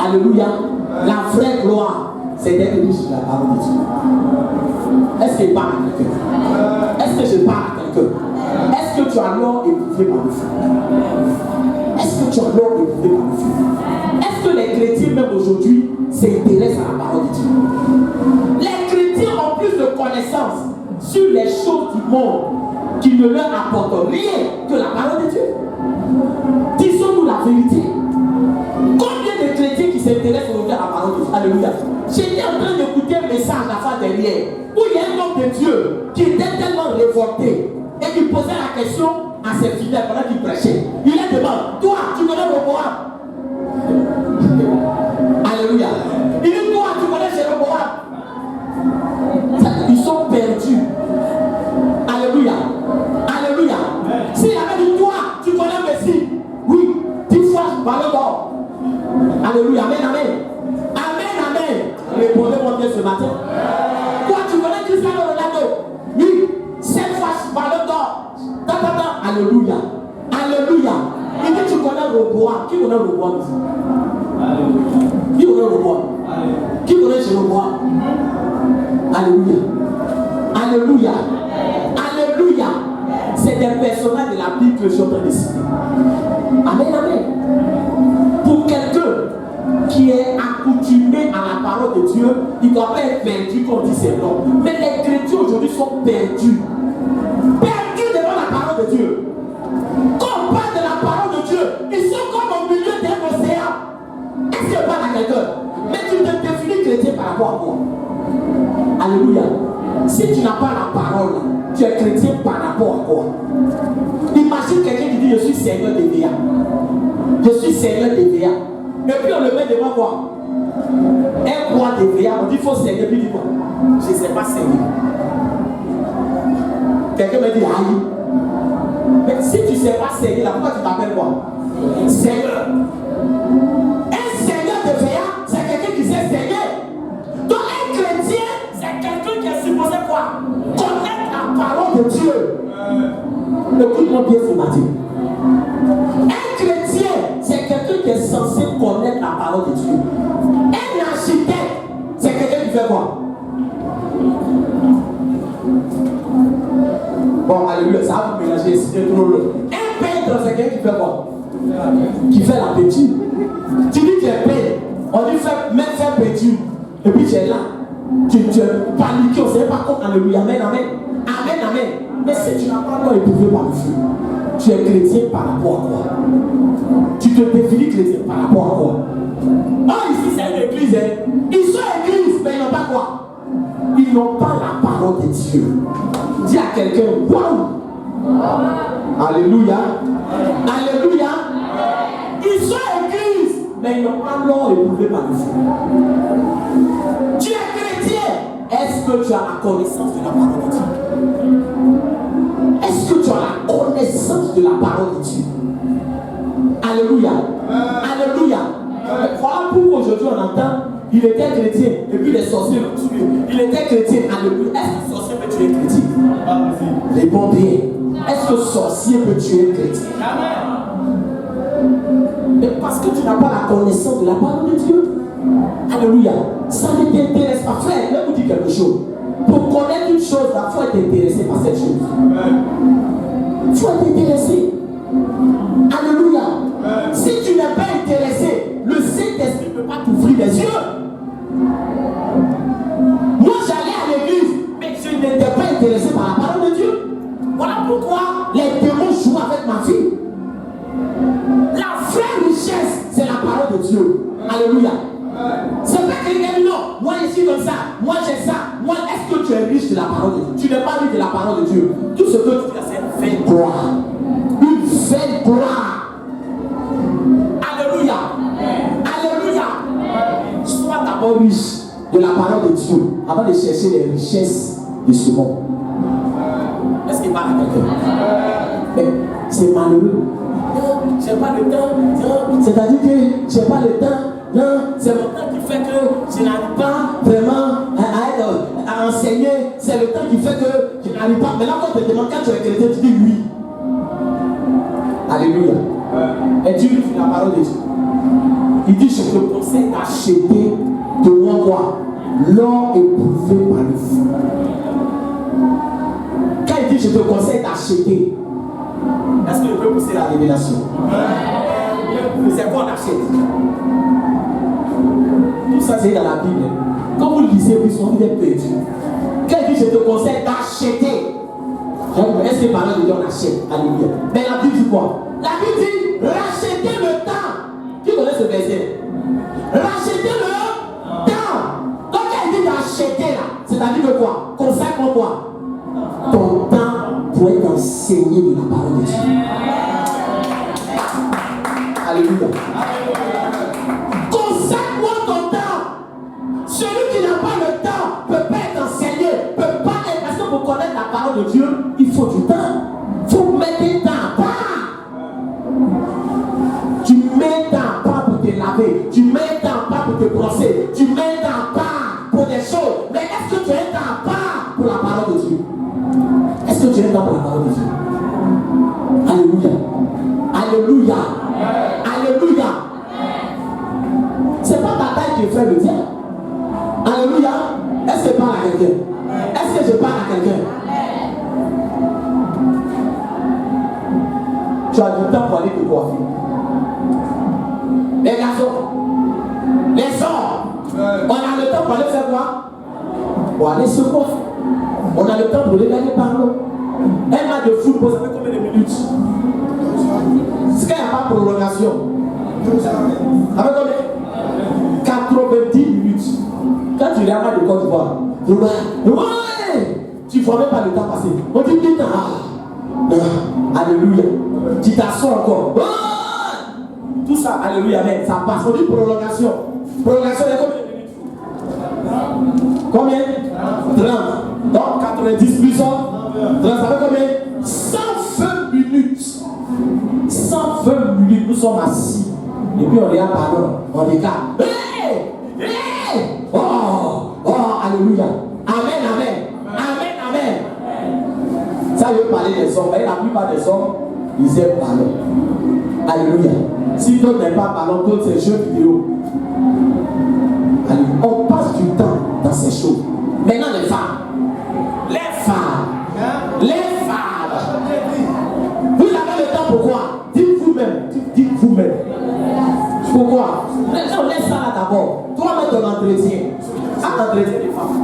Speaker 1: Alléluia. La vraie gloire, c'est d'être riche de la parole de Dieu. Est-ce que je parle à quelqu'un? Est-ce que je parle à quelqu'un? Est-ce que tu as l'or éprouvé par le feu? Est-ce que tu as l'or éprouvé par le feu? Est-ce que les chrétiens, même aujourd'hui, s'intéressent à la parole de Dieu? Les chrétiens ont plus de connaissances sur les choses du monde qui ne leur apportent rien que la parole de Dieu. Disons-nous la vérité. Combien de chrétiens qui s'intéressent aujourd'hui à la parole de Dieu? Alléluia. J'étais en train d'écouter un message la fois dernière où il y a un homme de Dieu qui était tellement révolté et qui posait la question à ses fidèles pendant qu'il prêchait. Il leur demande, toi, tu connais Jéroboam? Alléluia. Il dit, toi, tu connais Jéroboam? Ils sont perdus. Alléluia. Alléluia. S'il avait dit, toi, tu connais Messie? Oui, 10 fois, ballon d'or. Alléluia. Amen, amen. Amen, amen. Répondez-moi bien ce matin. Toi, tu connais Cristiano Ronaldo? Oui, 7 fois, ballon d'or. Alléluia. Alléluia. Il dit, tu connais Roboam. Qui connaît Roboam ici? Qui connaît Roboam? Qui connaît Jéroboam? Alléluia. Alléluia. Alléluia. C'est des personnages de la Bible que je suis en train de citer. Amen, amen. Pour quelqu'un qui est accoutumé à la parole de Dieu, il ne doit pas être perdu comme dit ses noms. Mais les chrétiens aujourd'hui sont perdus. Perdus devant la parole de Dieu. Quand on parle de la parole de Dieu, ils sont comme au milieu d'un océan. Est-ce que je parle à quelqu'un? Mais tu te définis chrétien par rapport à quoi? Alléluia. Si tu n'as pas la parole, tu es chrétien par rapport à quoi? Imagine quelqu'un qui dit je suis Seigneur des VA. Je suis Seigneur des VA. Et puis on le met devant quoi? Un roi des VA. On dit il faut Seigneur. Puis il dit quoi? Je ne sais pas Seigneur. Quelqu'un me dit aïe. Mais si tu ne sais pas Seigneur, pourquoi tu t'appelles quoi? Seigneur. Un Seigneur de VA, c'est quelqu'un qui sait Seigneur. Donc un chrétien, c'est quelqu'un qui est supposé quoi? Connaître la parole de Dieu. Écoute-moi bien ce matin. Un chrétien, c'est quelqu'un qui est censé connaître la parole de Dieu. Un architecte, c'est quelqu'un qui fait quoi? Bon, alléluia, ça va vous mélanger, c'est trop long. Un peintre, c'est quelqu'un qui fait quoi? Qui fait la peinture. Tu dis que tu es peintre, on dit faire peinture, et puis tu es là. Tu es paniqué, on ne sait pas comment. Alléluia, amen, amen. Amen, amen. Mais si tu n'as pas l'or éprouvé par le feu, tu es chrétien par rapport à quoi? Tu te définis chrétien par rapport à quoi? Oh, ici c'est une église, hein? Ils sont églises, mais ils n'ont pas quoi? Ils n'ont pas la parole de Dieu. Dis à quelqu'un, waouh! Alléluia! Alléluia! Ils sont églises, mais ils n'ont pas l'or éprouvé par le feu. Tu es chrétien. Est-ce que tu as la connaissance de la parole de Dieu? Est-ce que tu as la connaissance de la parole de Dieu? Alléluia. Alléluia. Voilà pourquoi aujourd'hui on entend, il était chrétien et puis les sorciers l'ont tué. Il était chrétien. Alléluia. Est-ce que sorcier peut tuer un chrétien? Réponds bien. Est-ce que sorcier peut tuer un chrétien? n'as pas la connaissance de la parole de Dieu, alléluia, ça ne t'intéresse pas. Frère, je vais vous dire quelque chose. Pour connaître une chose, il faut être intéressé par cette chose. Il faut être intéressé. Alléluia. Si tu n'es pas intéressé, le Saint-Esprit ne peut pas t'ouvrir les yeux. Moi, j'allais à l'église, mais je n'étais pas intéressé par la parole de Dieu. Voilà pourquoi les démons jouent avec ma fille. La vraie richesse, c'est la parole de Dieu. Alléluia. C'est pas quelqu'un dit non, moi je suis comme ça, moi j'ai ça. Moi, est-ce que tu es riche de la parole de Dieu? Tu n'es pas riche de la parole de Dieu. Tout ce que tu fais, c'est une vaine gloire. Une vaine gloire. Alléluia. Alléluia. Sois d'abord riche de la parole de Dieu avant de chercher les richesses de ce monde. Est-ce qu'il parle à quelqu'un? Mais c'est malheureux. Non, j'ai pas le temps. Non. C'est-à-dire que j'ai pas le temps. Non, c'est mon temps qui fait que je n'arrive pas vraiment à enseigner. C'est le temps qui fait que je n'arrive pas. Mais là, quand tu te demandes, quand tu es chrétien, tu dis oui. Alléluia. Et Dieu dit la parole de Dieu. Il dit, je te conseille d'acheter de moi quoi? L'or éprouvé par le feu. Quand il dit, je te conseille d'acheter, est-ce que je peux pousser la révélation? C'est quoi on achète? Tout ça, c'est dans la Bible. Quand vous lisez, vous serez perdu. Quand il dit, je te conseille d'acheter, est-ce que par là, on achète? Alléluia. Mais la Bible dit quoi? La Bible dit, rachetez le temps. Qui connaît ce verset? Rachetez le temps. Donc, quand il dit d'acheter là, c'est-à-dire que quoi? Consacre quoi? Ton temps pour être enseigné de la parole de Dieu. Alléluia. Consacre-moi ton temps. Celui qui n'a pas le temps ne peut pas être enseigné, ne peut pas être. Parce que pour connaître la parole de Dieu, il faut du temps. Il faut mettre du temps à part. Tu mets temps à part pour te laver. Tu mets temps à part pour te brosser. Tu mets temps à part pour des choses. Mais est-ce que tu as temps à part pour la parole de Dieu? Est-ce que tu es dans la parole de Dieu? Alléluia. Alléluia. Alléluia. C'est pas ta taille qui fait le dire. Alléluia. Est-ce que je parle à quelqu'un? Est-ce que je parle à quelqu'un? Tu as du temps pour aller te coiffer. Les garçons, les hommes, on a le temps pour aller faire quoi? Pour aller se coiffer. On a le temps pour les gagner par l'eau. Un match de football, ça fait combien de minutes? C'est qu'il n'y a pas de prolongation. Avec combien? 90 minutes. Quand tu regardes un match de Côte d'Ivoire, ouais, tu ne vois même pas le temps passer. On dit putain, alléluia. Tu t'assois encore. Tout ça, alléluia, mais ça passe. On dit prolongation. Prolongation, il y a combien? Combien? 30. Donc 90 plus 100, ça fait combien? 120 minutes. 120 minutes, nous sommes assis. Et puis on regarde pardon, on regarde. Hey! Hey! Oh! Oh! Alléluia! Amen, amen! Amen, amen! Ça veut parler des hommes. Et la plupart des hommes, ils aiment parler. Alléluia! Si d'autres n'aiment pas parler, d'autres c'est jeux vidéo. Alléluia. On passe du temps dans ces choses. Maintenant les femmes. Les femmes. Les femmes. Vous avez le temps pourquoi? Dites vous-même. Dites vous-même. Pourquoi? Non, laisse ça là d'abord. Toi-même ton entretien. À l'entretien des femmes.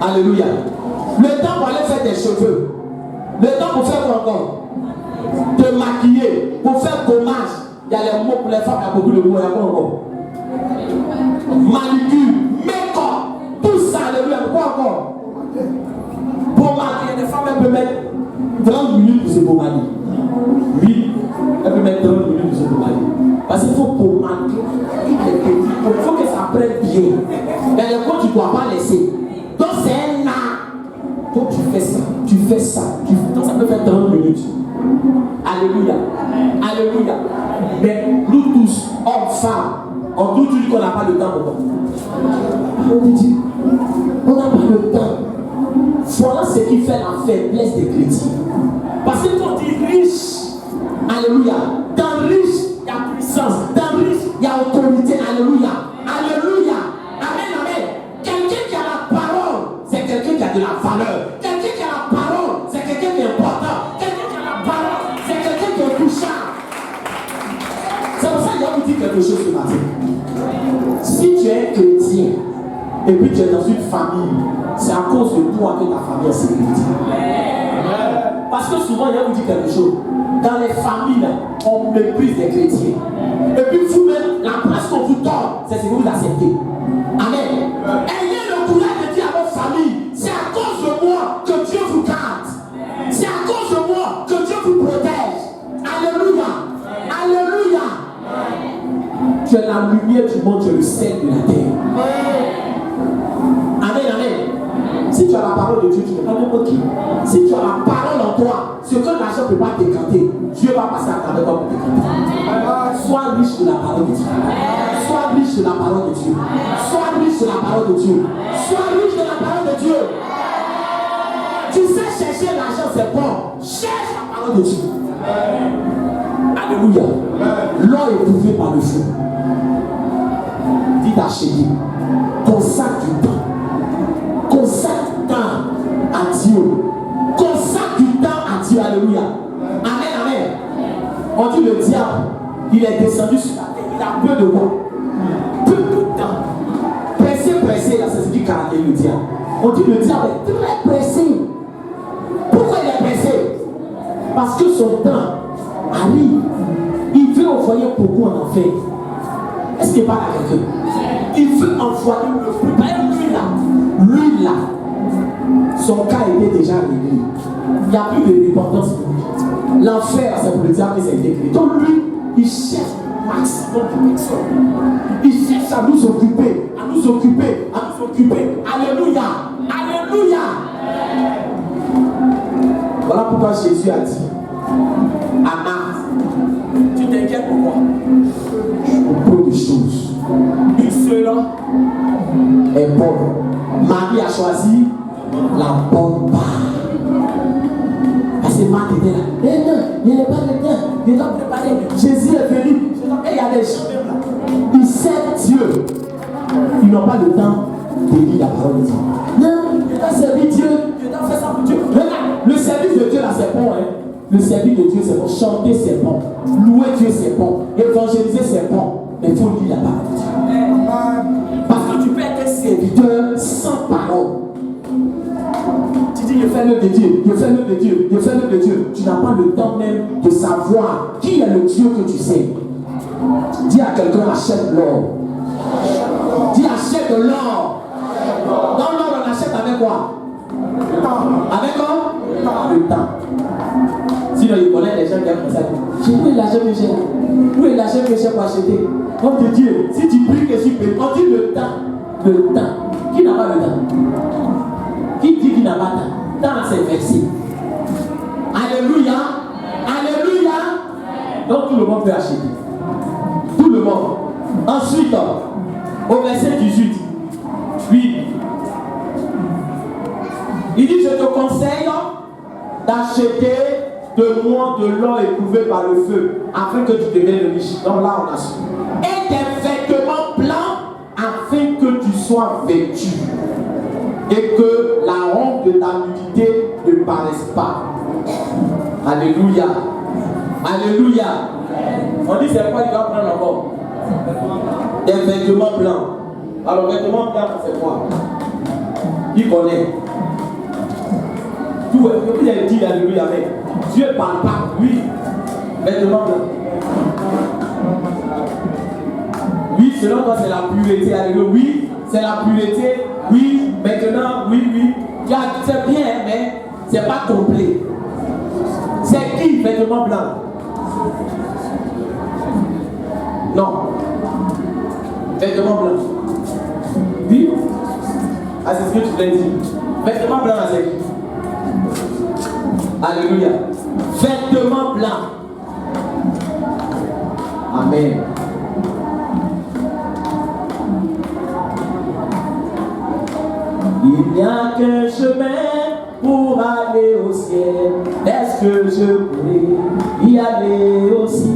Speaker 1: Alléluia. Le temps pour aller faire tes cheveux. Le temps pour faire quoi encore? Te maquiller. Pour faire gommage. Il y a les mots pour les femmes, il y a beaucoup de mots. Il y a quoi encore? Manucure. Make-up. Tout ça, alléluia. Pourquoi encore? Pour maquiller, les femmes, elles peuvent mettre 30 minutes pour se pommader. Oui, elles peuvent mettre 30 minutes pour se pommader. Parce qu'il faut pommader. Il faut que ça prenne bien. Mais les fois, tu ne dois pas laisser. Donc, c'est un art. Donc, tu fais ça, tu fais ça. Donc, ça peut faire 30 minutes. Alléluia. Alléluia. Mais nous tous, hommes, femmes, on doute qu'on n'a pas le temps pour toi. On dit, on n'a pas le temps. Voilà ce qui fait la faiblesse des chrétiens. Parce que quand tu es riche, alléluia, dans riche, il y a puissance. Dans riche, C'est pour ça qu'il va vous dire quelque chose ce matin. Si tu es chrétien et puis tu es dans une famille, c'est à cause de toi que ta famille est sécurité. Parce que souvent, il va vous dire quelque chose. Dans les familles, on méprise les chrétiens. Et puis vous-même, la place qu'on vous donne, c'est ce que vous acceptez. Amen. Ayez le courage de dire à votre famille, c'est à cause de moi que Dieu vous garde. C'est à cause de moi que Dieu vous protège. Alléluia. Alléluia. Tu es la lumière du monde, tu es le sel de la terre. Amen, amen. Si tu as la parole de Dieu, tu ne peux pas n'importe qui. Si tu as la parole en toi, ce que l'argent ne peut pas décanter, Dieu va passer à travers toi pour décanter. Sois riche de la parole de Dieu. Sois riche de la parole de Dieu. Sois riche de la parole de Dieu. Sois riche de la parole de Dieu. Tu sais chercher l'argent, c'est bon. Cherche la parole de Dieu. Alléluia. L'or est prouvé par le feu. Dis d'acheter. Consacre du temps. Consacre du temps à Dieu. Consacre du temps à Dieu. Alléluia. Amen, amen. On dit le diable, il est descendu sur la terre. Il a peu de temps. Peu de temps. Pressé, là, c'est ce qui caractérise le diable. On dit le diable est très pressé. Pourquoi il est pressé? Parce que son temps arrive. Il veut envoyer beaucoup en enfer. Est-ce qu'il parle à quelqu'un? Il veut envoyer le feu. Lui là, son cas était déjà réglé. Il n'y a plus de dépendance pour lui. L'enfer, c'est pour le diable que ça a été créé. Donc lui, il cherche le maximum de personnes. Il cherche à nous occuper, à nous occuper, à nous occuper. Alléluia. Alléluia. Voilà pourquoi Jésus a dit à Marthe, tu t'inquiètes pour moi. Beaucoup de choses. Une seule est bonne. Marie a choisi la bonne part. Parce que Marthe était là. Eh non, il n'est pas le temps. Il doit préparer. Jésus est venu. Et il y a des gens même là. Ils servent Dieu. Ils n'ont pas le temps de lire la parole de Dieu. Non, je dois servir Dieu. Je dois faire ça pour Dieu. Regarde, le service de Dieu là c'est bon. Hein? Le service de Dieu c'est bon. Chanter c'est bon. Louer Dieu c'est bon. Évangéliser c'est bon. Mais il faut lire la parole de Dieu. Parce que tu peux être un serviteur sans parole. Tu dis, je fais l'œuvre de Dieu, je fais l'œuvre de Dieu, je fais l'œuvre de Dieu. Tu n'as pas le temps même de savoir qui est le Dieu que tu sais. Dis à quelqu'un, achète l'or. Dis, achète de l'or. Dans l'or, on achète avec quoi? Avec quoi? Le temps. Sinon, il connaît les gens qui aiment ça. J'ai où est l'argent que j'ai? Où est l'argent que j'ai pour acheter? On te dit, si tu pries que tu peux, on dit le temps. Le temps. Qui n'a pas le temps? Qui dit qu'il n'a pas de temps? Dans ces versets. Alléluia. Alléluia. Donc tout le monde peut acheter. Tout le monde. Ensuite, au verset 18. Oui. Il dit, je te conseille d'acheter de moi de l'or éprouvé par le feu, afin que tu deviennes riche. Donc là, on a su. Et des vêtements blancs, afin que tu sois vêtu. Et que la honte de ta nudité ne paraisse pas. Alléluia. Alléluia. On dit c'est quoi il va prendre encore? Des vêtements blancs. Alors vêtements blancs c'est quoi? Qui connaît? Tout vous avez dit alléluia avec. Dieu ne parle pas. Oui. Vêtements blancs. Oui, selon toi c'est la pureté. Alléluia. Oui, c'est la pureté. Oui, maintenant, oui. C'est bien, mais c'est pas complet. C'est qui vêtements blancs? Non. Vêtements blancs. Oui. Ah, c'est ce que tu voulais dire. Vêtements blancs, c'est qui? Alléluia. Vêtements blancs. Amen. Il n'y a qu'un chemin pour aller au ciel. Est-ce que je pourrais y aller aussi?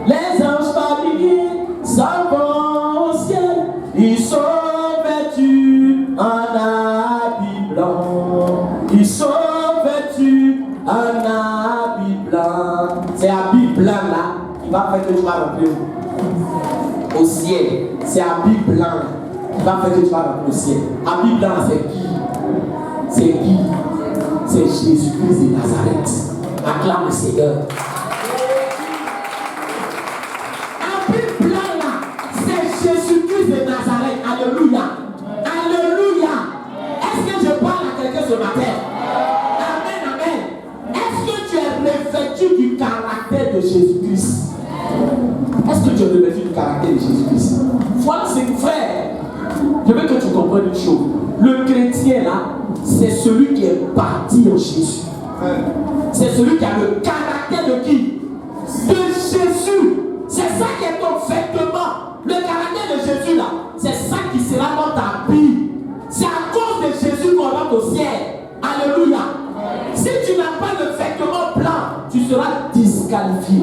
Speaker 1: Les anges familiers s'en vont au ciel. Ils sont vêtus en habit blanc. Ils sont vêtus en habit blanc. C'est habit blanc là qui va faire que tu vas remplir. Au ciel. C'est habit blanc qui va faire que tu vas rentrer au ciel. Habit blanc, c'est qui? C'est qui? C'est Jésus-Christ de Nazareth. Acclame le Seigneur. Habit blanc là, c'est Jésus-Christ de Nazareth. Alléluia. Alléluia. Est-ce que je parle à quelqu'un ce matin? Amen, amen. Est-ce que tu es revêtu du caractère de Jésus-Christ? Est-ce que tu es revêtu du caractère de Jésus-Christ? Voilà, c'est frère. Je veux que tu comprennes une chose. Le chrétien là, c'est celui qui est bâti en Jésus. C'est celui qui a le caractère de qui? De Jésus. C'est ça qui est ton vêtement. Le caractère de Jésus là, c'est ça qui sera dans ta vie. C'est à cause de Jésus qu'on rentre au ciel. Alléluia. Si tu n'as pas le vêtement blanc, tu seras disqualifié.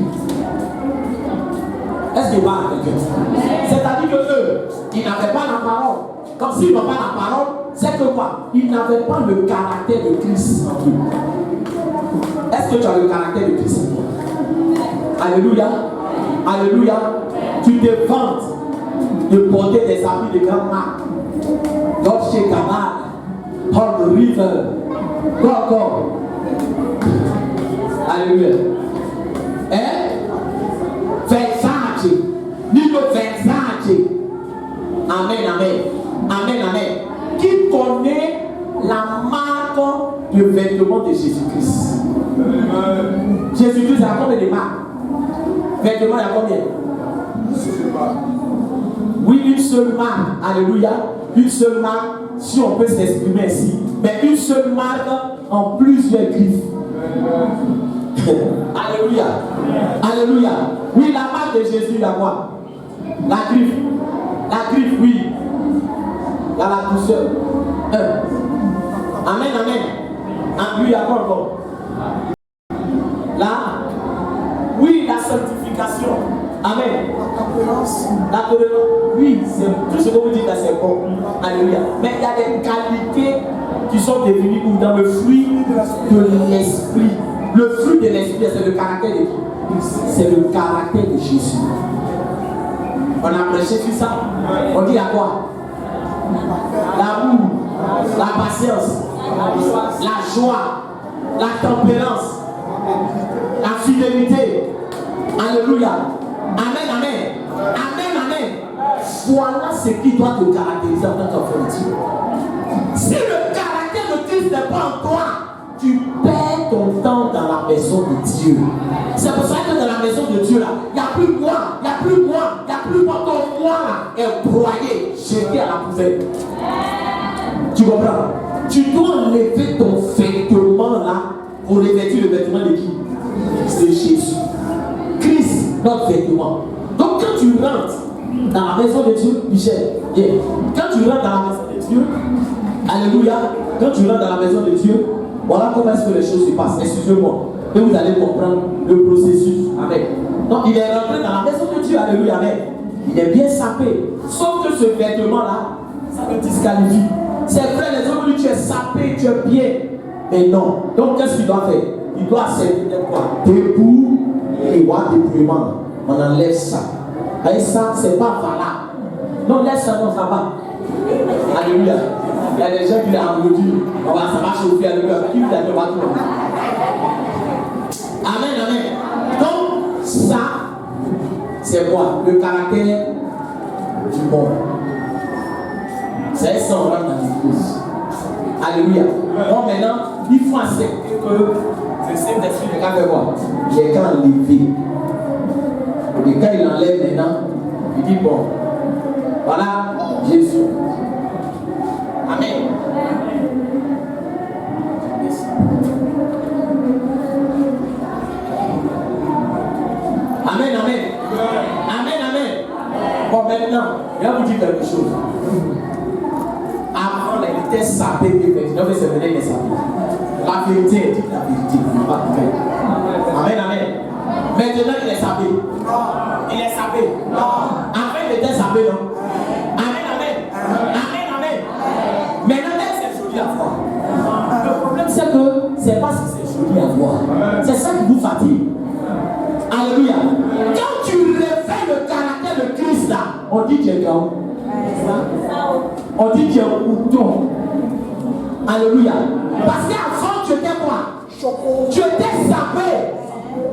Speaker 1: Est-ce qu'il parle à quelqu'un? C'est-à-dire que eux, ils n'avaient pas la parole. Comme s'ils n'ont pas la parole, c'est que quoi? Ils n'avaient pas le caractère de Christ en eux. Est-ce que tu as le caractère de Christ en toi? Alléluia. Alléluia. Tu te vantes de porter des habits de grande marque. Dolce Gabbana, Hard River, Coco. Alléluia. Versace, Nico Versace. Amen, amen. Amen, amen. Qui connaît la marque de vêtements de Jésus-Christ? Jésus-Christ, il y a combien de marques? Vêtements, il y a combien? Oui, une seule marque. Alléluia. Une seule marque, si on peut s'exprimer ainsi. Mais une seule marque en plusieurs griffes. Alléluia. Alléluia. Oui, la marque de Jésus, la quoi? La griffe. La griffe, oui. Il y a la douceur. Amen, amen. En lui, il y a quoi encore? Là. Oui, la sanctification. Amen. La tolérance. Oui, c'est tout ce que vous dites là, c'est bon. Alléluia. Mais il y a des qualités qui sont définies dans le fruit de l'esprit. Le fruit de l'esprit, c'est le caractère de qui? C'est le caractère de Jésus. On a prêché sur ça. On dit à quoi? L'amour, la patience, la joie, la tempérance, la fidélité. Alléluia. Amen, amen. Amen, amen. Voilà ce qui doit te caractériser en tant qu'enfant de Dieu. Si le caractère de Christ n'est pas en toi, tu perds ton temps dans la maison de Dieu. C'est pour ça que dans la maison de Dieu, là, il n'y a plus moi, il n'y a plus moi, il n'y a plus moi. Ton moi là est broyé, jeté à la poubelle. Tu comprends? Tu dois enlever ton vêtement là pour revêtir le vêtement de qui? C'est Jésus. Christ, notre vêtement. Donc quand tu rentres dans la maison de Dieu, Michel, quand tu rentres dans la maison de Dieu, alléluia, quand tu rentres dans la maison de Dieu, voilà comment est-ce que les choses se passent. Excusez-moi. Et vous allez comprendre le processus. Amen. Donc il est rentré dans la maison de Dieu. Alléluia. Amen. Il est bien sapé. Sauf que ce vêtement-là, ça me disqualifie. C'est vrai, les hommes disent tu es sapé, tu es bien. Mais non. Donc qu'est-ce qu'il doit faire? Il doit servir quoi? Debout et voir dépouillement. On enlève ça. Et ça, c'est pas valable. Non, laisse ça, non, ça va. Alléluia. Il y a des gens qui l'ont applaudi. Ça va chauffer avec eux. Qui vous a dit partout? Amen, amen. Donc, ça, c'est quoi? Le caractère du monde. C'est ça, on rentre dans l'église. Alléluia. Donc maintenant, il faut accepter que le Saint-Esprit est quand même quoi? Il est quand enlevé. Et quand il enlève maintenant, il dit bon, voilà Jésus. Amen. Amen, amen. Amen, amen. Bon, maintenant, je vais vous dire quelque chose. Avant, il était sapé, maintenant, c'est venu, il est sapé. La vérité, elle dit la vérité. Amen, amen. Maintenant, il est sapé. Il est sapé. Avant, il était sapé, non? Amen, amen. Amen, amen. Maintenant, c'est joli à voir. Le problème, c'est que c'est pas si c'est joli à voir. C'est ça qui vous fatigue. Alléluia. Quand tu refais le caractère on dit tu es gaou. On dit tu es mouton. Alléluia. Parce qu'avant tu étais quoi? Tu étais sapé.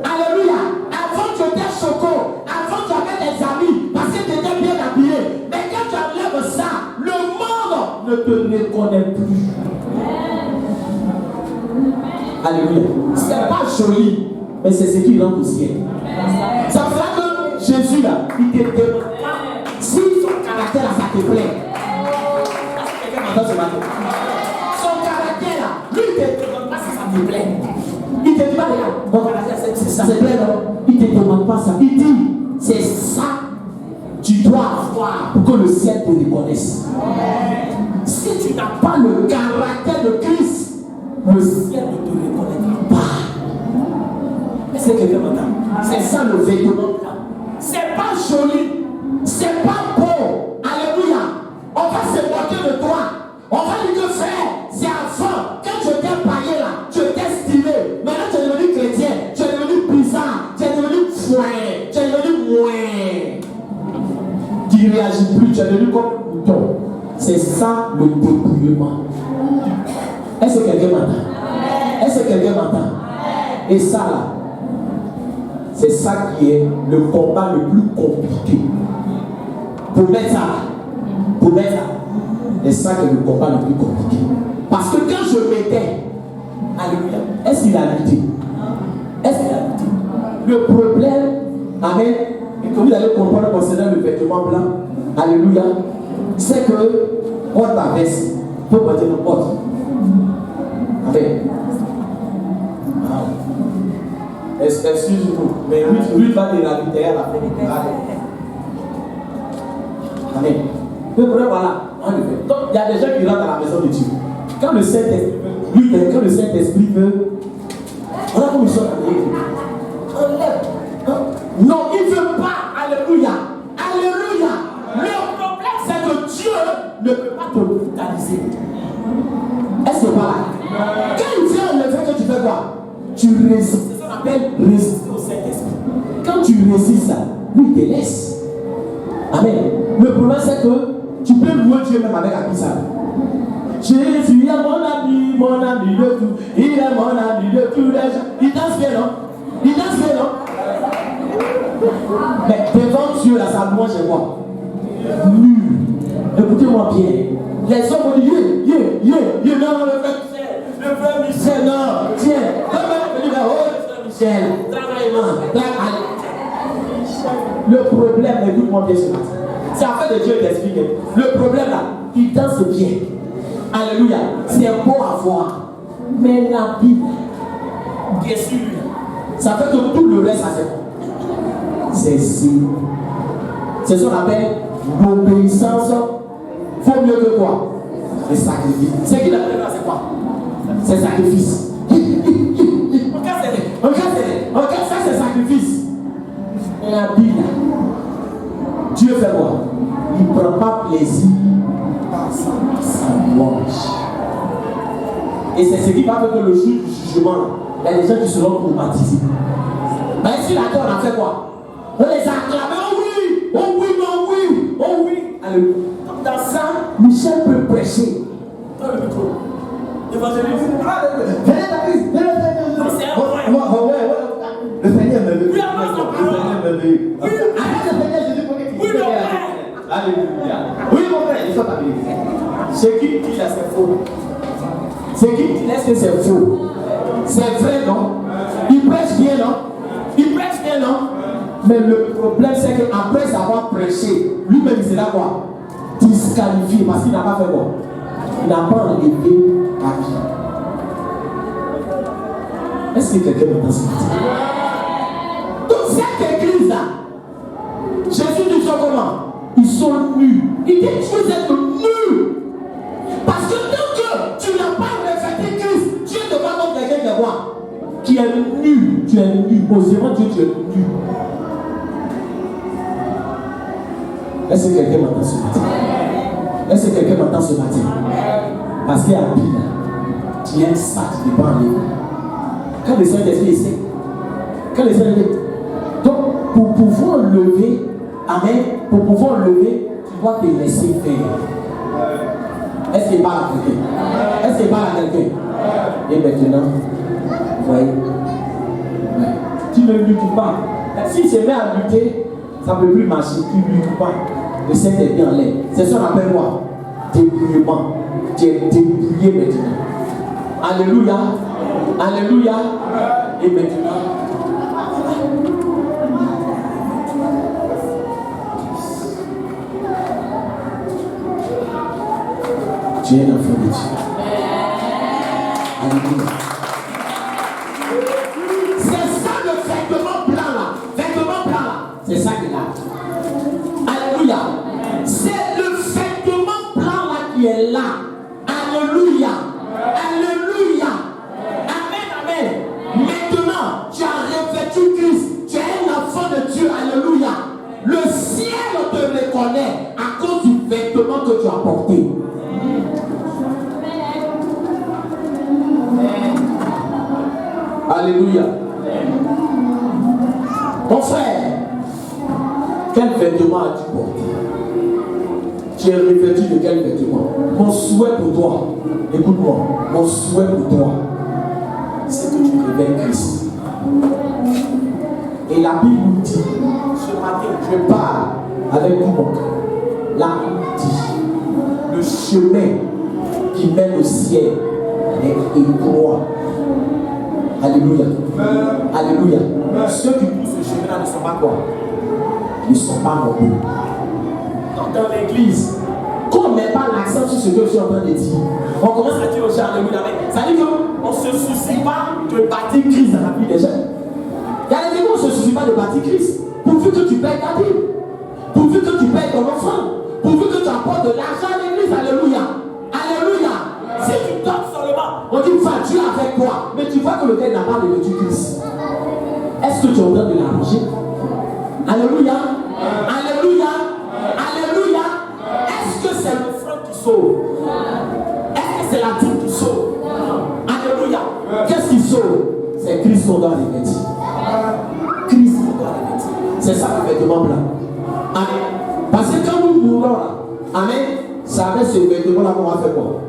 Speaker 1: Alléluia. Avant tu étais choco. Avant tu avais des amis. Parce que tu étais bien habillé. Mais quand tu enlèves ça, le monde ne te reconnaît plus. Alléluia. C'est pas joli, mais c'est ce qui rentre au ciel. Ça fait que Jésus là, il te demande si son caractère là, ça te plaît. Son caractère là, lui il te demande pas si ça te plaît. Il te dit pas regarde, mon caractère ça te plaît non? Il te demande pas ça. Il dit c'est ça tu dois avoir pour que le ciel te reconnaisse. Si tu n'as pas le caractère de Christ, le ciel ne te reconnaîtra pas. C'est quelqu'un maintenant. C'est ça le vêtement. C'est pas joli. C'est pas beau. Alléluia. On va se moquer de toi. On va lui dire frère, c'est avant. Quand tu étais païen là, tu étais stylé. Maintenant tu es devenu chrétien. Tu es devenu bizarre. Tu es devenu fouin. Tu es devenu mouin. Tu ne réagis plus. Tu es devenu comme un mouton. C'est ça le dépouillement. Est-ce que quelqu'un m'entend? Est-ce que quelqu'un m'entend? Et ça là, c'est ça qui est le combat le plus compliqué. Pour mettre ça, c'est ça qui est le combat le plus compliqué. Parce que quand je mettais, alléluia, est-ce qu'il a lutté? Est-ce qu'il a lutté? Le problème, amen, et que vous allez comprendre concernant le vêtement blanc, alléluia, c'est que porte ta veste, il faut porter nos portes. Amen. Excuse-nous, mais lui va de la lumière à la Amen. Mais voilà, on le fait. Donc il y a des gens qui rentrent à la maison de Dieu. Quand le Saint-Esprit veut, on a comme une chose à dire. Enlève. Non, il ne veut pas. Alléluia. Alléluia. Le problème, c'est que Dieu ne peut pas te brutaliser. Est-ce que pas là? Quand il vient le fait que tu fais quoi? Tu résistes. C'est ce qu'on appelle résister au Saint-Esprit. Quand tu résistes ça, lui il te laisse. Amen. Le problème c'est que tu peux louer Dieu même avec un pizza. Jésus est mon ami de tout. Il est mon ami de tous les gens. Il danse bien, non? Il danse bien, non? Mais devant Dieu, là, ça moi je vois. Nul. Écoutez-moi bien. Les hommes vont dire, non, le frère Michel, non, tiens, le frère Michel, travaille. Le problème, écoute-moi bien ce matin. C'est en fait de Dieu t'explique. Le problème là, il danse bien. Alléluia. C'est beau à voir. Mais la Bible, bien sûr, ça fait que tout le reste, ça c'est bon. C'est sûr. C'est ce qu'on appelle l'obéissance. Vaut mieux que quoi? Le sacrifice. C'est qui l'appelle là, c'est quoi? C'est sacrifice. Regarde, ça c'est sacrifice. Et la Bible, Dieu fait quoi? Il ne prend pas plaisir dans sa louange. Et c'est ce qui va faire que le jour du jugement, il y a des gens qui seront traumatisés. Mais si la terre, on a fait quoi? On les a acclamés. Oh oui, oh oui, non, oui, oh oui. Alléluia. Comme dans ça, Michel peut prêcher. Dans le micro. Évangéliste. Venez David, le Seigneur me veut. Arrête de Seigneur Jésus pour que tu puisses. Alléluia. Oui, mon frère, il faut t'appeler. Ce qui dit là, c'est faux. Ce qui dit là, c'est faux. C'est vrai, non? Il prêche bien, non? Il prêche bien, non? Mais le problème, c'est qu'après avoir prêché, lui-même, il sera quoi? Disqualifié parce qu'il n'a pas fait quoi? Il n'a pas enlevé à qui? Est-ce que quelqu'un m'entend ce matin? Donc cette église-là, Jésus dit ça comment? Ils sont nus. Il dit vous êtes nus. Parce que tant que tu n'as pas reflété Christ, Dieu te voit comme quelqu'un qui est quoi? Qui est nu. Tu es nu. Posément Dieu, tu es nu. Est-ce que quelqu'un m'entend ce matin? Est-ce que quelqu'un m'entend ce matin? Parce qu'il y a un pile. Tu es un sac, tu ne peux pas enlever. Quand le Saint-Esprit essaie, donc pour pouvoir lever, Amen. Pour pouvoir lever, tu dois te laisser faire. Est-ce qu'il parle à quelqu'un? Est-ce qu'il parle à quelqu'un? Et maintenant, vous voyez, tu ne luttes pas. Si tu mets à lutter, ça ne peut plus marcher. Tu ne luttes pas. Le Seigneur est bien en l'air. C'est ce qu'on appelle quoi? Débrouillement. Tu es débrouillé maintenant. Alléluia. Alléluia. Et maintenant, tu es l'enfant de Dieu. Alléluia. C'est ça le vêtement blanc là. Vêtement blanc là. C'est ça qu'il a. Alléluia. C'est le vêtement blanc là qui est là. Alléluia. Alléluia. Amen, amen. Maintenant, tu as revêtu Christ. Tu es un enfant de Dieu. Alléluia. Le ciel te reconnaît à cause du vêtement que tu as porté. Alléluia. Mon frère, quel vêtement as-tu porté? Tu es revêtu de quel vêtement? Mon souhait pour toi, écoute-moi, mon souhait pour toi, c'est que tu révèles Christ. Et la Bible nous dit, ce matin, je parle avec tout mon cœur. La Bible dit, le chemin qui mène au ciel est étroit. Alléluia. Alléluia. Ceux qui poussent ce chemin-là ne sont pas quoi? Ils ne sont pas nombreux. Dans l'église, quand on ne met pas l'accent sur ce que je suis en train de dire, on commence à dire aux gens, Alléluia. Ça veut dire qu'on ne se soucie pas de bâtir Christ dans la vie des gens. Il y a des gens qui ne se soucient pas de bâtir Christ. Pourvu que tu payes ta Bible, pourvu que tu payes ton offrande, pourvu que tu apportes de l'argent à l'église. Alléluia. Alléluia. Si tu donnes seulement, on dit va Dieu avec toi, mais tu vois que le gars n'a pas de vertu Christ. Est-ce que tu es en train de l'arranger? Alléluia. Alléluia. Alléluia. Est-ce que c'est le front qui sauve? Est-ce que c'est la dîme qui sauve? Alléluia. Qu'est-ce qui sauve? C'est Christ qu'on doit revêtir. Christ qu'on doit revêtir. C'est ça le vêtement blanc. Amen. Parce que quand nous mourons là, amen, c'est avec ce vêtement là qu'on va faire quoi?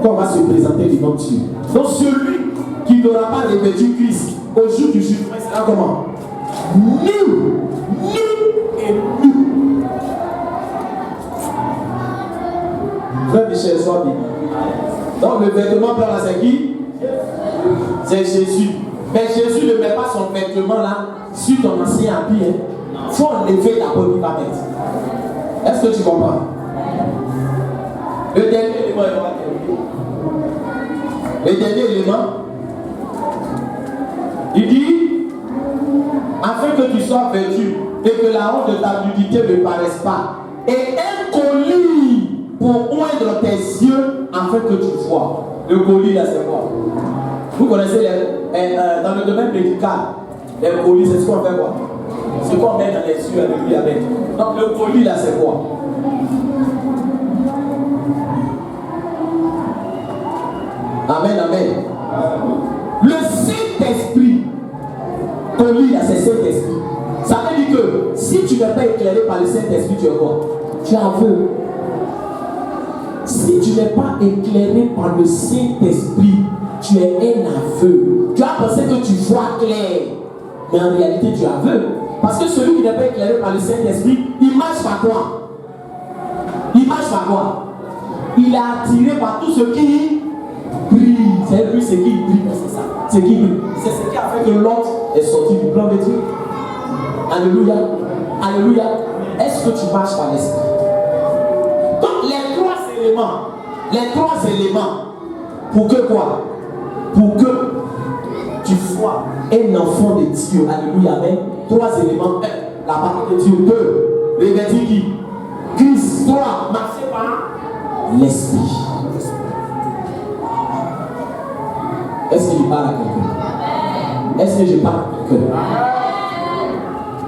Speaker 1: Qu'on va se présenter devant Dieu. Donc celui qui n'aura pas revêtu Christ au jour du jugement sera comment? Nul. Nul et nul. Frère Michel, sois bien. Donc le vêtement blanc là, c'est qui? C'est Jésus. Mais Jésus ne met pas son vêtement là sur ton ancien habit. Il faut enlever d'abord qu'il va mettre. Est-ce que tu comprends? Le dernier élément est quoi? Le dernier élément, il dit, afin que tu sois vêtu et que la honte de ta nudité ne paraisse pas, et un collier pour oindre tes yeux afin que tu vois. Le collier là, c'est quoi? Vous connaissez dans le domaine médical, les colliers, c'est ce qu'on fait quoi? C'est quoi on met dans les yeux alléluia avec. Donc le collier là, c'est quoi? Amen, amen. Le Saint-Esprit, collier là, c'est Saint-Esprit. Ça veut dire que si tu n'es pas éclairé par le Saint-Esprit, tu es quoi? Tu es aveugle. Si tu n'es pas éclairé par le Saint-Esprit, tu es un aveugle. Tu as pensé que tu vois clair, mais en réalité tu es aveugle. Parce que celui qui n'est pas éclairé par le Saint-Esprit, il marche par quoi? Il marche par quoi? Il est attiré par tout ce qui brille. C'est lui, c'est qui brille, c'est ça. C'est qui brille. C'est ce qui a fait que l'autre est sorti du plan de Dieu. Alléluia. Alléluia. Est-ce que tu marches par l'esprit? Donc les trois éléments, pour que quoi? Pour que tu sois un enfant de Dieu. Alléluia. Amen. Trois éléments. La parole de Dieu. Deux. Revêtir qui? Christ. Trois. Marcher par l'esprit. Est-ce qu'il parle à quelqu'un? Est-ce que je parle à quelqu'un?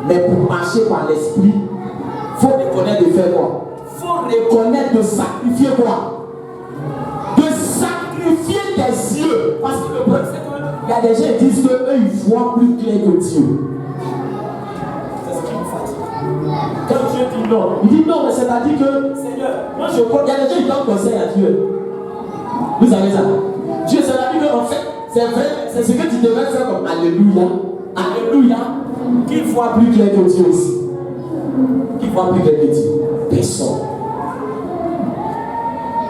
Speaker 1: Mais pour marcher par l'esprit, il faut reconnaître de faire quoi? Il faut reconnaître de sacrifier quoi? De sacrifier tes yeux. Parce que le problème, c'est qu'il y a des gens qui disent qu'eux, ils voient plus clair que Dieu. C'est ce qui nous fatigue. non. Il dit non, mais c'est-à-dire que, Seigneur, moi je crois qu'il y a des gens qui donnent conseil à Dieu. Vous savez ça? Dieu, c'est-à-dire qu'en fait, c'est vrai, c'est ce que tu devrais faire comme Alléluia. Alléluia. Qui voit plus clair que Dieu aussi? Qui voit plus clair que Dieu? Personne.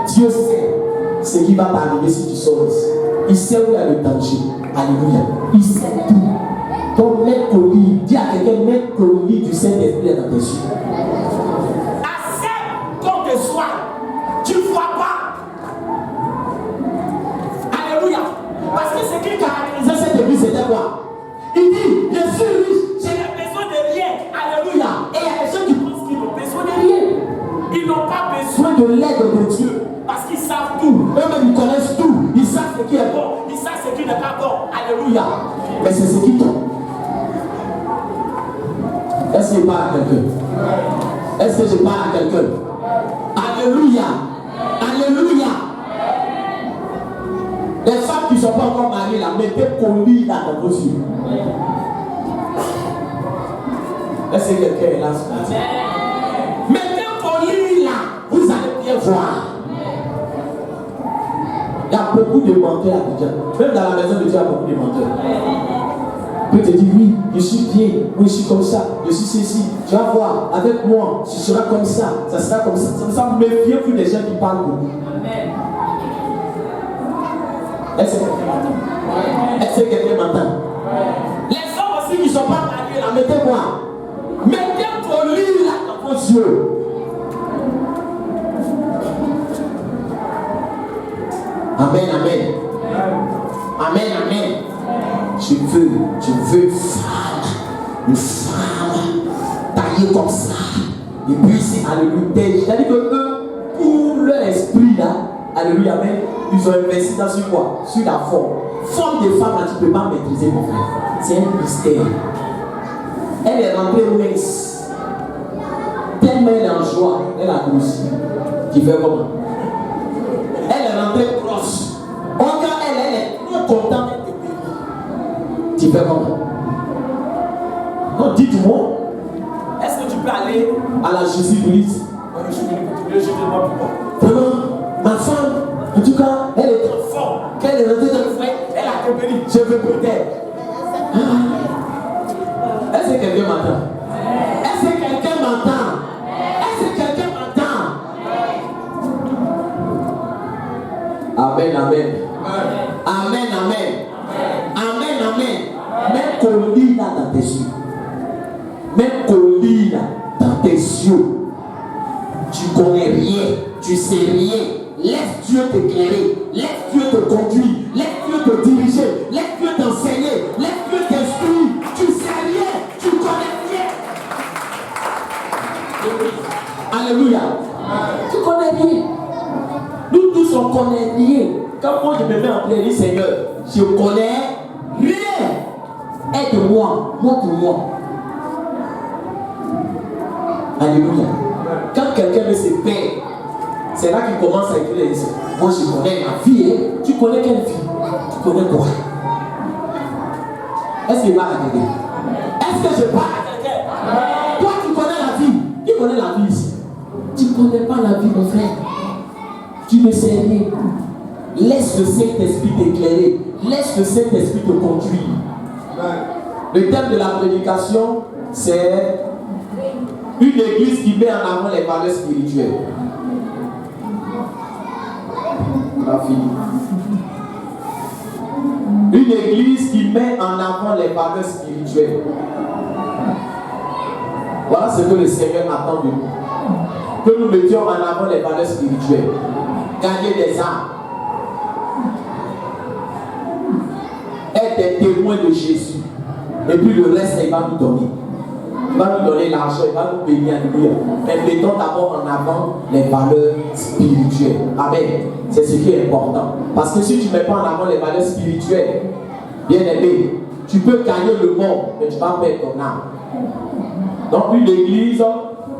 Speaker 1: Dieu sait ce qui va t'arriver si tu sors ici. Il sait où il y a le danger. Alléluia. Il sait tout. Donc, mettre au lit, dis à quelqu'un, mettre au lit du Saint-Esprit dans tes yeux. Accepte qu'on te soit. Tu ne vois pas. Alléluia. Parce que ce qui caractérisait cette église, c'était quoi? Il dit, je suis riche, je n'ai besoin de rien. Alléluia. Et il y a des gens qui pensent qu'ils n'ont besoin de rien. Ils n'ont pas besoin de l'aide de Dieu. Parce qu'ils savent tout. Eux-mêmes, ils connaissent tout. Ils savent ce qui est bon. Ils savent ce qui n'est pas bon. Alléluia. Mais c'est ce qui tombe. Est-ce que je parle à quelqu'un? Est-ce que je parle à quelqu'un? Alléluia. Alléluia. Les femmes qui ne sont pas encore mariées, là, mettez colis là dans vos yeux. Est-ce que quelqu'un est là? Mettez colis là. Vous allez bien voir. Il y a beaucoup de menteurs à Dieu. Même dans la maison de Dieu, il y a beaucoup de menteurs. Peut te dire oui, je suis bien, oui, je suis comme ça, je suis ceci, tu vas voir, avec moi, ce sera comme ça sera comme ça. Comme ça, méfiez-vous des gens qui parlent beaucoup. Est-ce que quelqu'un m'entend? Est-ce que quelqu'un m'entend? Les hommes aussi qui ne sont pas mariés, là, mettez-moi. Mettez ton lit là dans vos yeux. Amen, amen. Amen, amen. Je veux une femme taillée comme ça. Et puis c'est alléluia. C'est-à-dire que eux, pour leur esprit là, alléluia, amen, ils ont investi dans sur quoi? Sur la forme. Forme de femme là, tu ne peux pas maîtriser mon frère. C'est un mystère. Elle est rentrée mince. Tellement elle est en joie, elle a grossi. Tu fais comment? Elle est rentrée grosse. Quand elle est trop contente. Tu fais comment? Non, dites-moi. Est-ce que tu peux aller à la Jésus-Christ? Je suis venu pour te dire, je te demande pourquoi. Vraiment, ma femme, en tout cas, elle est trop forte. Quand elle est rentrée dans le frère, elle a compris. Je veux peut-être. Est-ce que quelqu'un m'entend? Est-ce que quelqu'un m'entend? Est-ce que quelqu'un m'entend? Amen, amen. Amen, amen. Amen, amen. Mets colis là dans tes yeux. Mets colis là dans tes yeux. Tu connais rien, tu sais rien. Laisse Dieu t'éclairer, laisse Dieu te conduire, laisse Dieu te diriger, laisse Dieu t'enseigner, laisse Dieu t'instruire. Tu sais rien, tu connais rien. Alléluia. Tu connais rien. Nous tous on connaît rien. Quand moi je me mets en plein, je dis Seigneur, je connais rien. Aide-moi, montre-moi. Alléluia. Quand quelqu'un veut se perdre, c'est là qu'il commence à écrire les histoires. Moi je connais ma vie, hein? Tu connais quelle vie? Tu connais quoi? Est-ce qu'il parle à quelqu'un? Est-ce que je parle à quelqu'un? Toi tu connais la vie. Qui connaît la vie ici? Tu ne connais pas la vie, mon frère. Tu ne sais rien. Laisse le Saint-Esprit t'éclairer. Laisse le Saint-Esprit te conduire. Le thème de la prédication, c'est une église qui met en avant les valeurs spirituelles. On a fini. Une église qui met en avant les valeurs spirituelles. Voilà ce que le Seigneur attend de nous. Que nous mettions en avant les valeurs spirituelles. Gagner des âmes. Être des témoins de Jésus. Et puis le reste, il va nous donner. Il va nous donner l'argent, il va nous payer à nous. Mais mettons d'abord en avant les valeurs spirituelles. Amen. C'est ce qui est important. Parce que si tu ne mets pas en avant les valeurs spirituelles, bien aimé, tu peux gagner le monde, mais tu vas perdre ton âme. Donc une église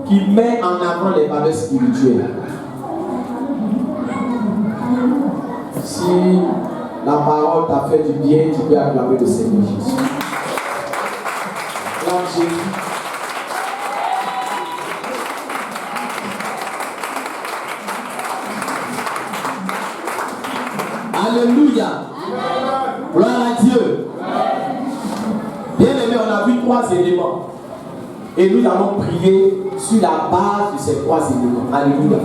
Speaker 1: qui met en avant les valeurs spirituelles. Si la parole t'a fait du bien, tu peux acclamer le Seigneur Jésus. Acclame Jésus. Alléluia. Gloire à Dieu. Bien aimé, on a vu 3 éléments. Et nous allons prier sur la base de ces 3 éléments. Alléluia.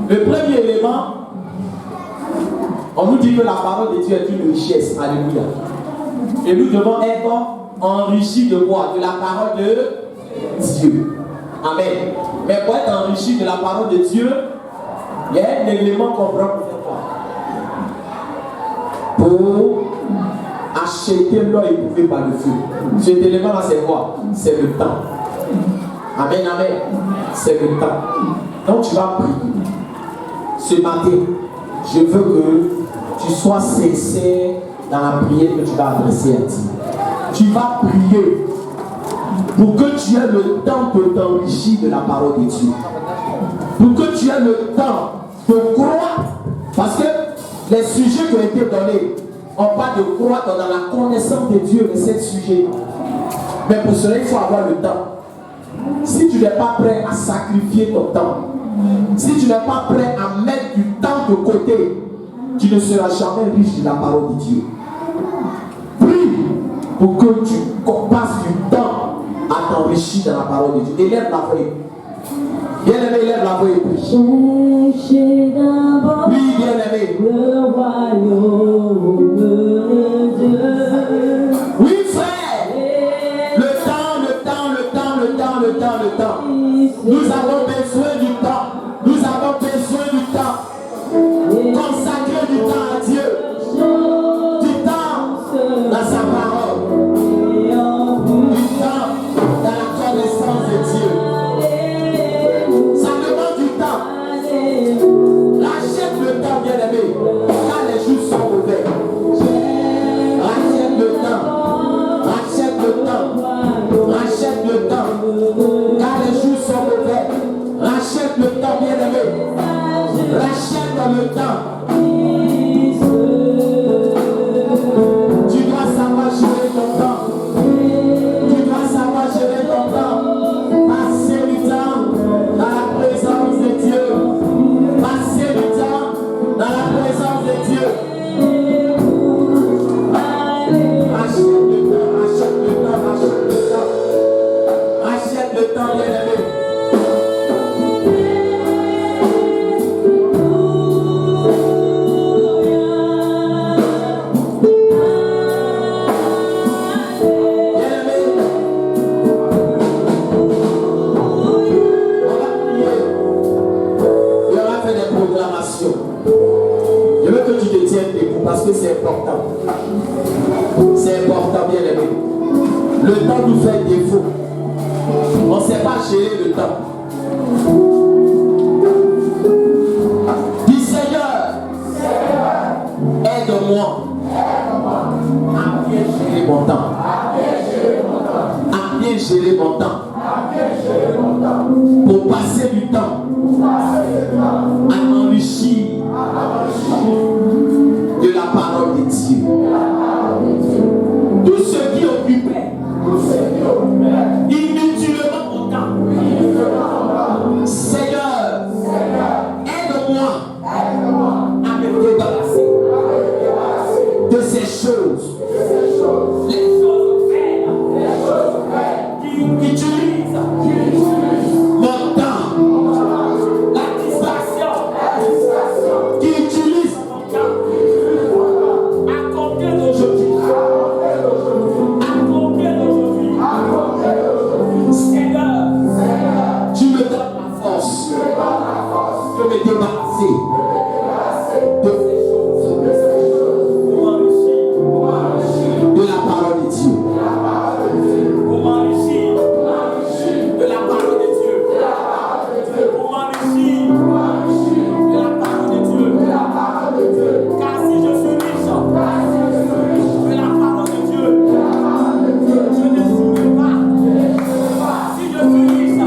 Speaker 1: Le premier élément, on nous dit que la parole de Dieu est une richesse. Alléluia. Et nous devons être enrichis de quoi? De la parole de Dieu. Amen. Mais pour être enrichi de la parole de Dieu, il y a un élément qu'on prend pour faire quoi? Pour acheter l'or éprouvé par le feu. Cet élément-là, c'est quoi? C'est le temps. Amen, amen. C'est le temps. Donc tu vas prier. Ce matin, je veux que tu sois sincère dans la prière que tu vas adresser à Dieu. Tu vas prier pour que tu aies le temps de t'enrichir de la parole de Dieu. Pour que tu aies le temps de croître. Parce que les sujets qui ont été donnés, on parle de croître dans la connaissance de Dieu de ces sujets. Mais pour cela, il faut avoir le temps. Si tu n'es pas prêt à sacrifier ton temps, si tu n'es pas prêt à mettre du temps de côté, tu ne seras jamais riche de la parole de Dieu. Prie pour que tu passes du temps à t'enrichir dans la parole de Dieu. Élève la voix. Bien aimé, élève la voix et prie. Oui, bien aimé.
Speaker 2: Le royaume de Dieu.
Speaker 1: Oui, frère. Le temps. Nous avons besoin du temps. Nous avons besoin du temps. Consacrer du temps à Dieu. Du temps dans sa parole. Du temps dans la connaissance de Dieu. Ça demande du temps. Rachète le temps, bien aimé, quand les jours sont mauvais. Rachète le temps. Rachète le temps. Rachète le temps. Quand les jours sont mauvais. Rachète le temps, bien aimé. Rachète le temps. Tu dois savoir gérer ton temps. Tu dois savoir gérer ton temps. Passer du temps dans la présence de Dieu. Passer du temps dans la présence de Dieu. Rachète le temps, rachète le temps, rachète le temps. Rachète le temps, bien aimé. Je veux que tu te tiennes debout parce que c'est important. C'est important, bien aimé. Le temps nous fait défaut. On ne sait pas gérer le temps. Dis Seigneur, aide-moi à bien gérer mon temps. À bien gérer mon temps. Pour passer du temps à m'enrichir de la parole de Dieu. Tout ce qui occupait inutilement mon temps. Seigneur, aide-moi à me débarrasser de ces choses. Les choses vaines qui utilisent mon temps. La distraction qui utilise mon temps. À compter d'aujourd'hui. Seigneur, tu me donnes la force de me débarrasser de ces choses pour m'enrichir de la parole de Dieu. Pour m'enrichir de la parole de Dieu. Pour m'enrichir de la parole de Dieu. Car si je suis riche de la parole de Dieu, je ne souris pas. Si je suis riche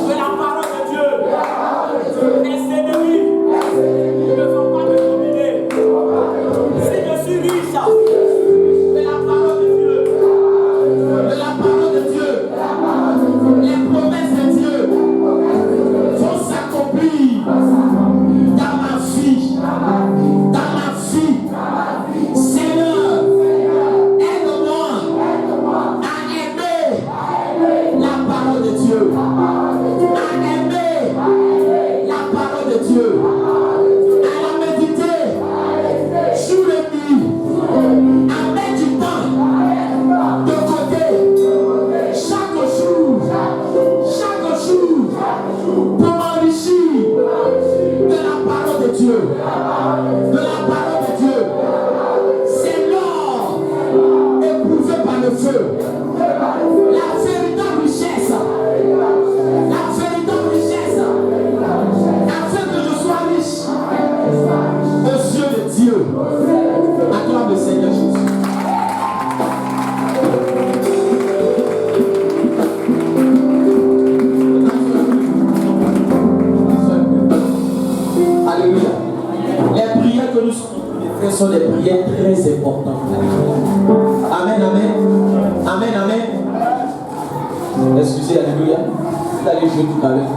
Speaker 1: de la parole de Dieu, sont des prières très importantes. Amen, amen. Amen, amen. Excusez, alléluia. Vous allez jouer tout à l'heure.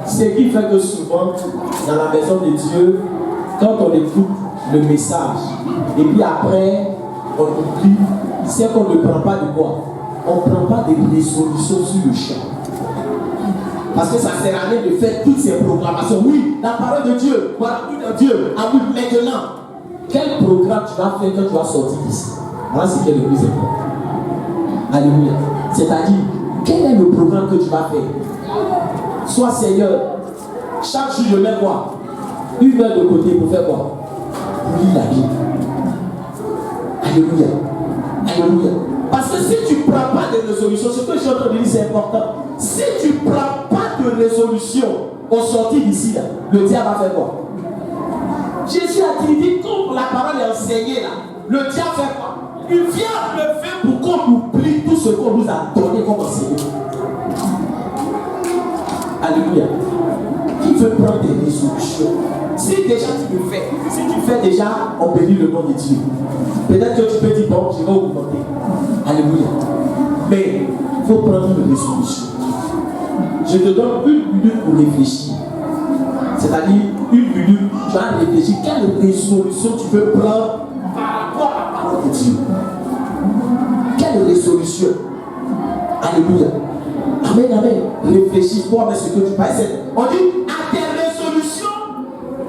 Speaker 1: Ce qui fait que souvent, dans la maison de Dieu, quand on écoute le message, et puis après, on oublie, c'est qu'on ne prend pas de quoi? On ne prend pas des résolutions sur le champ. Parce que ça sert à rien de faire toutes ces proclamations. Oui, la parole de Dieu, voilà, oui, de Dieu. Ah oui, maintenant, quel programme tu vas faire quand tu vas sortir d'ici? Voilà ce qui est le plus important. Alléluia. C'est-à-dire, quel est le programme que tu vas faire? Sois Seigneur. Chaque jour, je mets quoi? 1 heure de côté pour faire quoi? Pour lire la Bible. Alléluia. Alléluia. Parce que si tu ne prends pas de résolution, ce que je suis en train de dire, c'est important. Si tu ne prends pas de résolution au sortir d'ici, là, le diable va faire quoi? Jésus a dit, comme la parole est enseignée là, le diable fait quoi? Il vient le faire pour qu'on oublie tout ce qu'on nous a donné comme enseignement. Alléluia. Qui veut prendre des résolutions? Si déjà tu le fais, si tu fais déjà, on bénit le nom de Dieu. Peut-être que tu peux dire, bon, je vais augmenter. Alléluia. Mais il faut prendre une résolution. Je te donne 1 minute pour réfléchir. C'est-à-dire 1 minute, tu vas réfléchir. Quelle résolution tu peux prendre par rapport à la parole de Dieu? Quelle résolution? Alléluia. Amen, amen. Réfléchis toi avec ce que tu passes. On dit à tes résolutions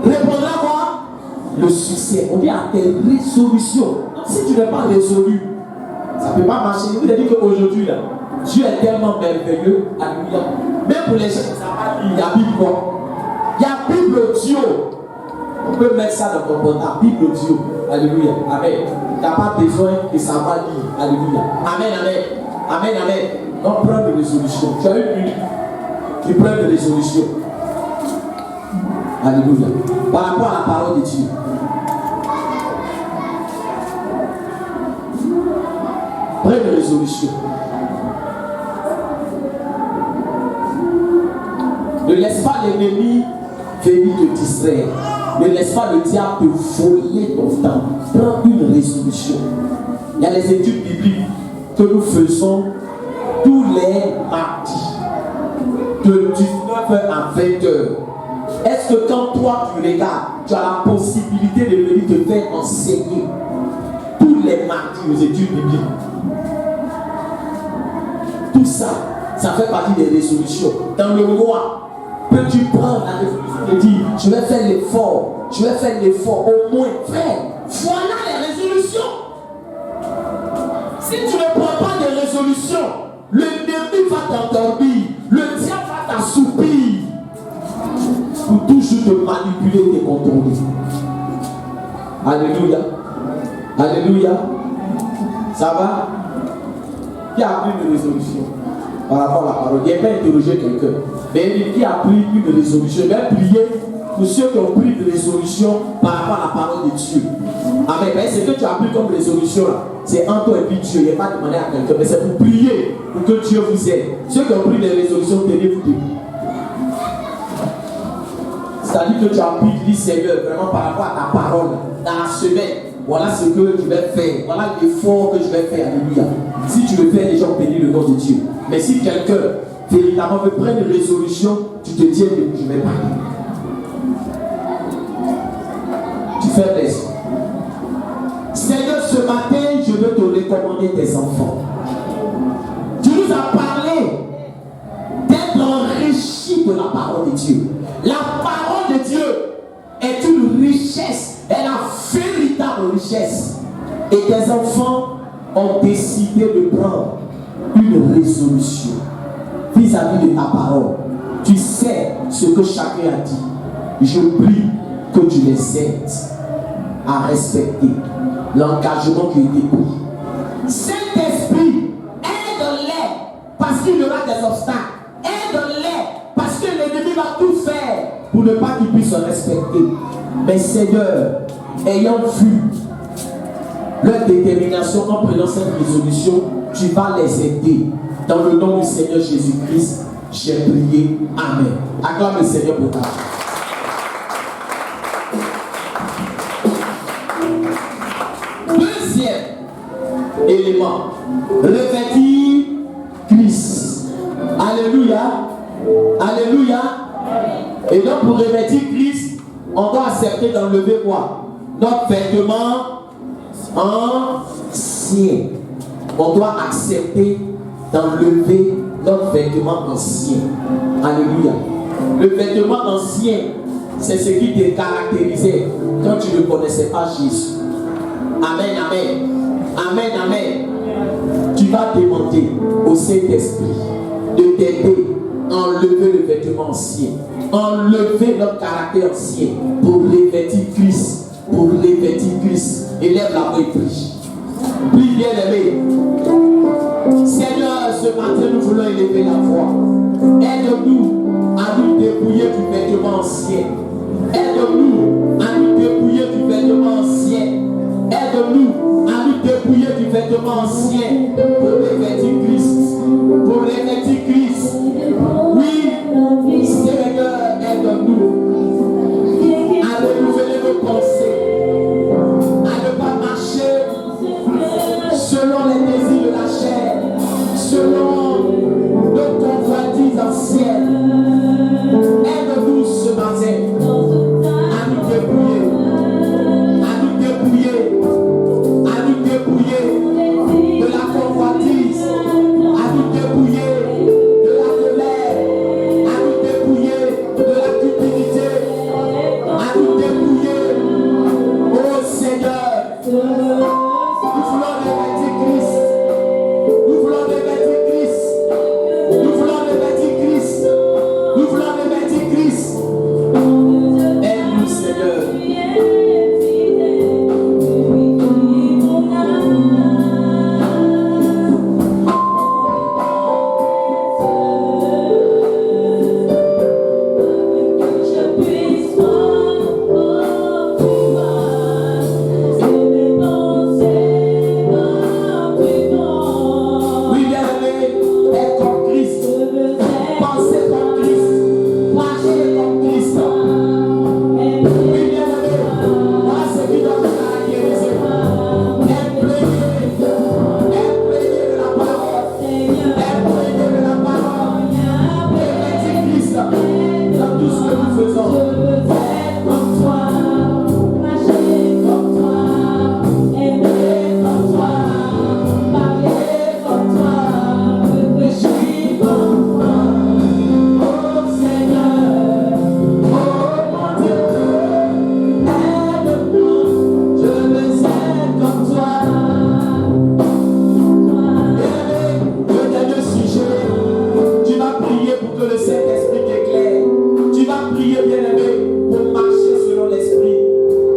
Speaker 1: répondra quoi? Le succès. On dit à tes résolutions. Si tu n'es pas résolu, ça ne peut pas marcher. Je vous ai dit qu'aujourd'hui, là, Dieu est tellement merveilleux. Alléluia. Même pour les gens qui ne savent pas lire, il y a Bible quoi? Il y a Bible audio. On peut mettre ça dans ton portable. Bible audio. Alléluia. Amen. Tu n'as pas besoin de savoir lire. Alléluia. Amen, amen. Amen, amen. Donc prends des résolutions. Tu as 1 minute. Tu prends des résolutions. Alléluia. Par rapport à la parole de Dieu. Prends des résolutions. Ne laisse pas l'ennemi venir te distraire. Ne laisse pas le diable te voler ton temps. Prends une résolution. Il y a les études bibliques que nous faisons tous les mardis de 19h à 20h. Est-ce que quand toi tu regardes, tu as la possibilité de venir te faire enseigner tous les mardis aux études bibliques? Tout ça, ça fait partie des résolutions. Dans le mois, peux-tu prendre la résolution et dire, je vais faire l'effort, au moins, frère, voilà les résolutions. Si tu ne prends pas de résolution, l'ennemi va t'endormir, le diable va t'assoupir pour toujours te manipuler et te contrôler. Alléluia. Alléluia. Ça va? Qui a pris une résolution par rapport à la parole? Il n'y a pas interrogé quelqu'un. Mais qui a pris une résolution? Il va prier pour ceux qui ont pris une résolution par rapport à la parole de Dieu. Amen. Mais ce que tu as pris comme résolution là, c'est en toi et puis Dieu. Il n'y a pas demandé à quelqu'un, mais c'est pour prier pour que Dieu vous aide. Ceux qui ont pris des résolutions, tenez-vous debout. C'est-à-dire que tu as pris, tu dis Seigneur, vraiment par rapport à ta parole, dans la semaine, voilà ce que je vais faire, voilà l'effort que je vais faire. Alléluia. Si tu le fais, les gens bénissent le nom de Dieu. Mais si quelqu'un véritablement veut prendre une résolution, tu te dis, je vais parler. Tu fais plaisir. Seigneur, ce matin, je veux te recommander tes enfants. Tu nous as parlé d'être enrichi de la parole de Dieu. La parole de Dieu est une richesse, est la véritable richesse. Et tes enfants ont décidé de prendre une résolution vis-à-vis de ta parole. Tu sais ce que chacun a dit. Je prie que tu les aides à respecter l'engagement qui a été pris. Saint-Esprit, aide-les parce qu'il y aura des obstacles. Aide-les parce que l'ennemi va tout faire pour ne pas qu'ils puissent se respecter. Mais Seigneur, ayant vu leur détermination en prenant cette résolution, tu vas les aider. Dans le nom du Seigneur Jésus-Christ, j'ai prié. Amen. Acclame le Seigneur pour ta vie. élément. Revêtir Christ. Alléluia. Alléluia. Et donc pour revêtir Christ, on doit accepter d'enlever quoi? Notre vêtement ancien. On doit accepter d'enlever notre vêtement ancien. Alléluia. Le vêtement ancien, c'est ce qui te caractérisait quand tu ne connaissais pas Jésus. Amen, amen. Amen, amen. Tu vas demander au Saint-Esprit de t'aider à enlever le vêtement ancien, enlever notre caractère ancien pour revêtir Christ, pour revêtir Christ. Élève la voix et prie. Prie, bien aimé. Seigneur, ce matin nous voulons élever la voix. Aide-nous à nous dépouiller du vêtement ancien. Aide-nous à nous dépouiller du vêtement ancien. Aide-nous à nous dépouiller du vêtement ancien pour revêtir Christ. Pour revêtir Christ. Oui, Seigneur, aide-nous à renouveler nos pensées, à ne pas marcher selon les désirs de la chair, selon nos convoitises anciennes. Aide-nous ce matin à nous dépouiller, à nous dépouiller, à nous dépouiller de la convoitise, à nous dépouiller de la colère, à nous dépouiller de la cupidité, à nous dépouiller, oh Seigneur. Nous voulons revêtir Christ. Nous voulons revêtir Christ. Nous voulons revêtir Christ. Nous voulons revêtir Christ. Aide-nous, Seigneur. Oui, bien-aimé, être comme Christ. Pensez comme Christ. Marchez comme Christ. Oui, bien-aimé, voilà ce qui doit nous caractériser. Imprégné de la parole. Imprégné de la parole. Revêtir Christ dans tout ce que nous faisons. Être comme toi. Marcher comme toi. Aimer comme toi. Parler comme toi. Réfléchir comme toi. Oh Seigneur. Oh mon Dieu. Aide-nous. Je veux être comme toi. Bien-aimé, sujet. Tu vas prier pour que le Saint-Esprit t'éclaire. Tu vas prier, bien-aimé, pour marcher selon l'Esprit.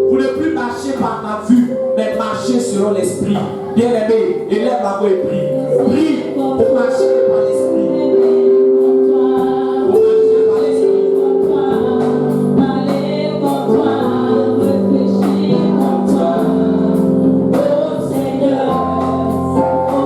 Speaker 1: Pour ne plus marcher par ta vue, mais marcher selon l'Esprit. Bien-aimé, élève la voix et prie. Prie pour marcher par l'Esprit. Pour marcher par l'Esprit.
Speaker 2: Parler comme toi, réfléchir comme toi. Oh Seigneur, oh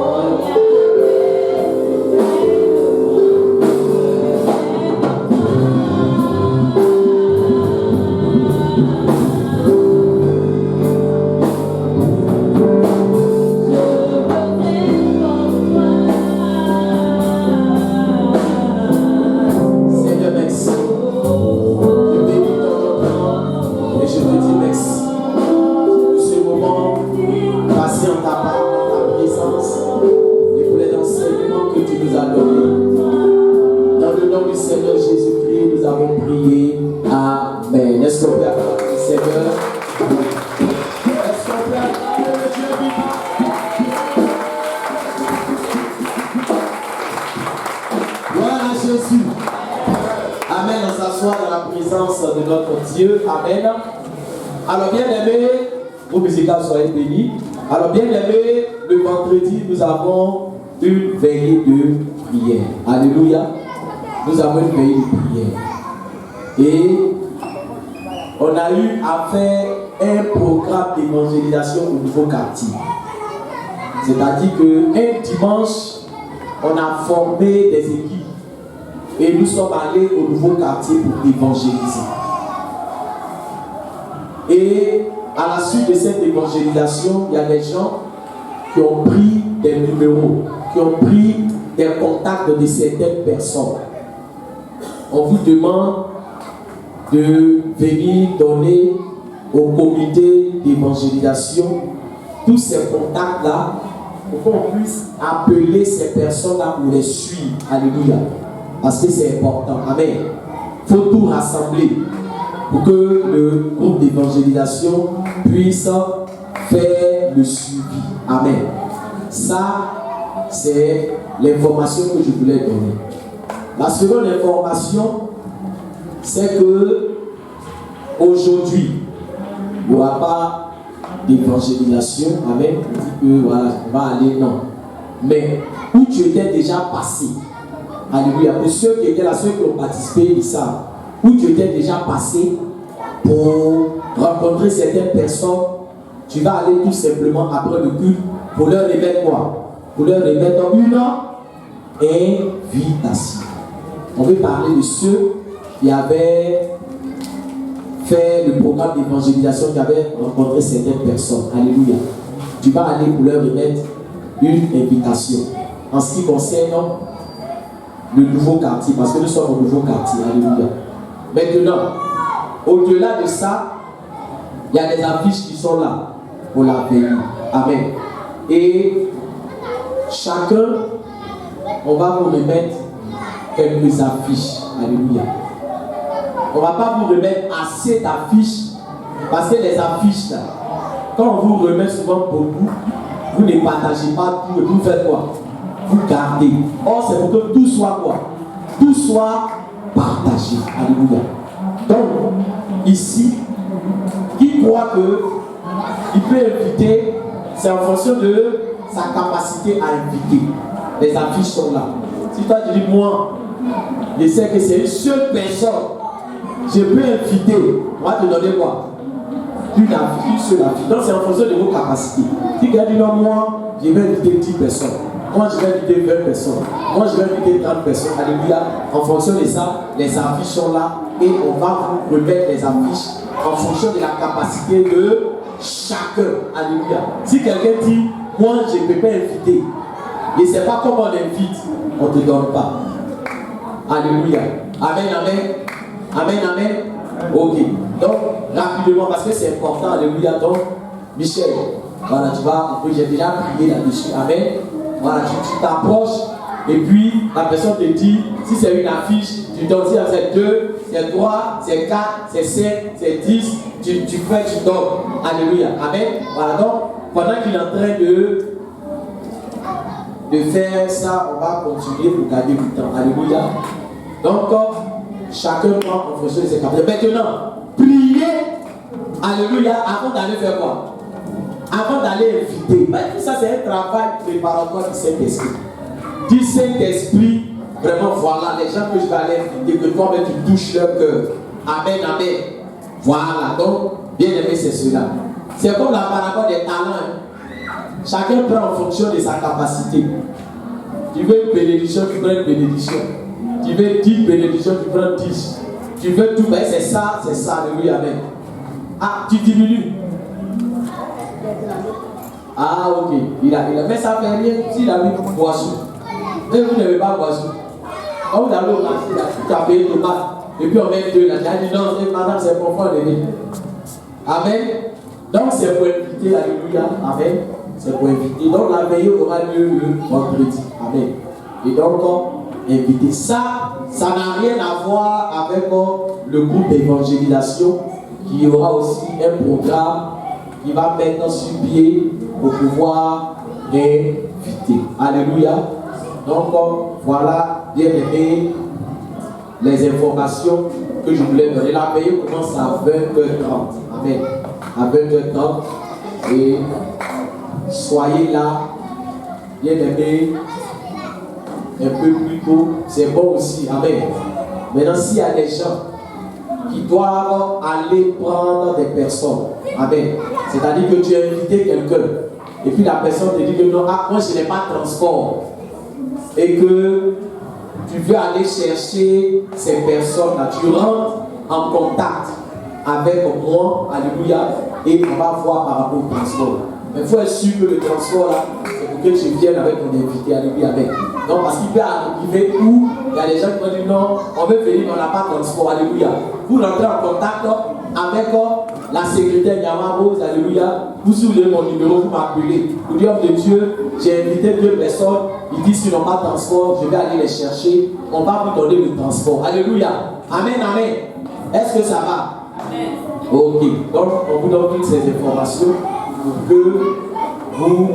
Speaker 1: Seigneur, merci. Je bénis ton nom et je te dis merci pour ce moment passé en ta présence et pour les enseignements que tu nous as donnés. Dans le nom du Seigneur Jésus-Christ, nous avons prié. Amen. Est-ce qu'on peut acclamer le Seigneur? Est-ce qu'on peut acclamer le Dieu vivant? Voilà Jésus. Amen. On s'assoit dans la présence de notre Dieu. Amen. Alors bien aimé, vos musicales soyez bénis. Alors bien aimé, le vendredi, nous avons une veillée de prière. Alléluia. Nous avons une veillée de prière. Et on a eu à faire un programme d'évangélisation au nouveau quartier. C'est-à-dire qu'un dimanche, on a formé des équipes. Et nous sommes allés au nouveau quartier pour évangéliser. Et à la suite de cette évangélisation, il y a des gens qui ont pris des numéros, qui ont pris des contacts de certaines personnes. On vous demande de venir donner au comité d'évangélisation tous ces contacts-là pour qu'on puisse appeler ces personnes-là pour les suivre. Alléluia. Parce que c'est important. Amen. Il faut tout rassembler pour que le groupe d'évangélisation puisse faire le suivi. Amen. Ça, c'est l'information que je voulais donner. La seconde information, c'est que aujourd'hui, il n'y aura pas d'évangélisation. Amen. On dit que voilà, on va aller, non. Mais où tu étais déjà passé, alléluia, pour ceux qui étaient là, ceux qui ont participé, ils savent, où tu étais déjà passé pour rencontrer certaines personnes, tu vas aller tout simplement après le culte pour leur remettre quoi? Pour leur remettre une invitation. On veut parler de ceux qui avaient fait le programme d'évangélisation, qui avaient rencontré certaines personnes. Alléluia. Tu vas aller pour leur remettre une invitation. En ce qui concerne le nouveau quartier, parce que nous sommes au nouveau quartier. Alléluia. Maintenant, au-delà de ça, il y a des affiches qui sont là pour la veille. Amen. Et chacun, on va vous remettre quelques affiches. Alléluia. On ne va pas vous remettre assez d'affiches, parce que les affiches là, quand on vous remet souvent beaucoup, vous ne partagez pas tout et vous faites quoi? Vous gardez. Or, c'est pour que tout soit quoi? Tout soit partagé. Alléluia. Donc, ici, qui croit qu'il peut inviter, c'est en fonction de sa capacité à inviter. Les affiches sont là. Si toi tu dis, moi, je sais que c'est une seule personne, je peux inviter, on va te donner quoi? Une seule affiche. Donc, c'est en fonction de vos capacités. Si quelqu'un dit, non, moi, je vais inviter 10 personnes. Moi, je vais inviter 20 personnes. Moi, je vais inviter 30 personnes. Alléluia. En fonction de ça, les affiches sont là et on va vous remettre les affiches en fonction de la capacité de chacun. Alléluia. Si quelqu'un dit, moi, je ne peux pas inviter, je ne sais pas comment on invite, on ne te donne pas. Alléluia. Amen, amen. Amen, amen. Ok. Donc, rapidement, parce que c'est important. Alléluia. Donc, Michel, voilà, tu vas, j'ai déjà prié là-dessus. Amen. Voilà, tu t'approches et puis la personne te dit, si c'est une affiche, tu donnes, si c'est 2, c'est 3, c'est 4, c'est 7, c'est 10, tu fais, tu donnes. Alléluia. Amen. Voilà, donc, pendant qu'il est en train de faire ça, on va continuer pour garder du temps. Alléluia. Donc, chacun prend en fonction de ses capacités. Maintenant, priez, alléluia, avant d'aller faire quoi? Avant d'aller inviter. Mais tout ça, c'est un travail préparatoire du Saint-Esprit. Du Saint-Esprit, vraiment, voilà, les gens que je vais aller inviter, que toi-même tu touches leur cœur. Amen, amen. Voilà, donc, bien aimé, c'est cela. C'est comme la parabole des talents. Chacun prend en fonction de sa capacité. Tu veux une bénédiction, tu prends une bénédiction. Tu veux 10 bénédictions, tu prends 10. Tu veux tout, ben c'est ça, alléluia, amen. Ah, tu diminues. Ah, ok. Il a, mais ça fait rien s'il a mis boisson. Et vous n'avez pas boisson. Quand vous allez au marché, tu as payé tomate. Et puis on met 2 là. J'ai dit non, madame, c'est pour faire les vies. Amen. Donc c'est pour inviter, alléluia, amen. C'est pour inviter. Donc la veille aura lieu le vendredi. Amen. Et donc, inviter. Ça n'a rien à voir avec le groupe d'évangélisation qui aura aussi un programme qui va mettre sur pied pour pouvoir inviter. Alléluia. Donc, voilà, bien aimé, les informations que je voulais donner. La veille commence à 20h30. Amen. À 20h30. Et soyez là, bien aimé. Un peu plus tôt, c'est bon aussi. Amen. Maintenant, s'il y a des gens qui doivent aller prendre des personnes, amen. C'est-à-dire que tu as invité quelqu'un et puis la personne te dit que non, ah, moi je n'ai pas de transport et que tu veux aller chercher ces personnes-là, tu rentres en contact avec moi, alléluia, et on va voir par rapport au transport. Mais il faut être sûr que le transport là, c'est pour que tu viennes avec ton invité, alléluia, avec. Non, parce qu'il peut arriver où il y a des gens qui vont dire non, on veut venir, mais on n'a pas de transport, alléluia. Vous rentrez en contact avec la secrétaire Yama Rose, alléluia. Vous soulevez mon numéro, vous m'appelez. Vous dites, homme de Dieu, j'ai invité 2 personnes, ils disent qu'ils n'ont pas de transport, je vais aller les chercher, on va vous donner le transport, alléluia. Amen, amen. Est-ce que ça va? Amen. Ok, donc on vous donne toutes ces informations pour que vous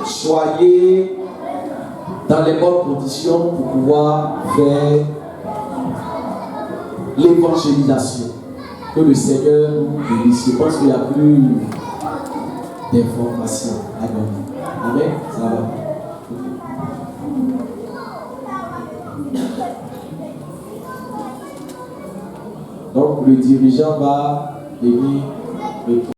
Speaker 1: soyez dans les bonnes conditions pour pouvoir faire l'évangélisation. Que le Seigneur nous bénisse. Je pense qu'il n'y a plus d'informations. Amen. Ça va. Donc le dirigeant va venir répondre.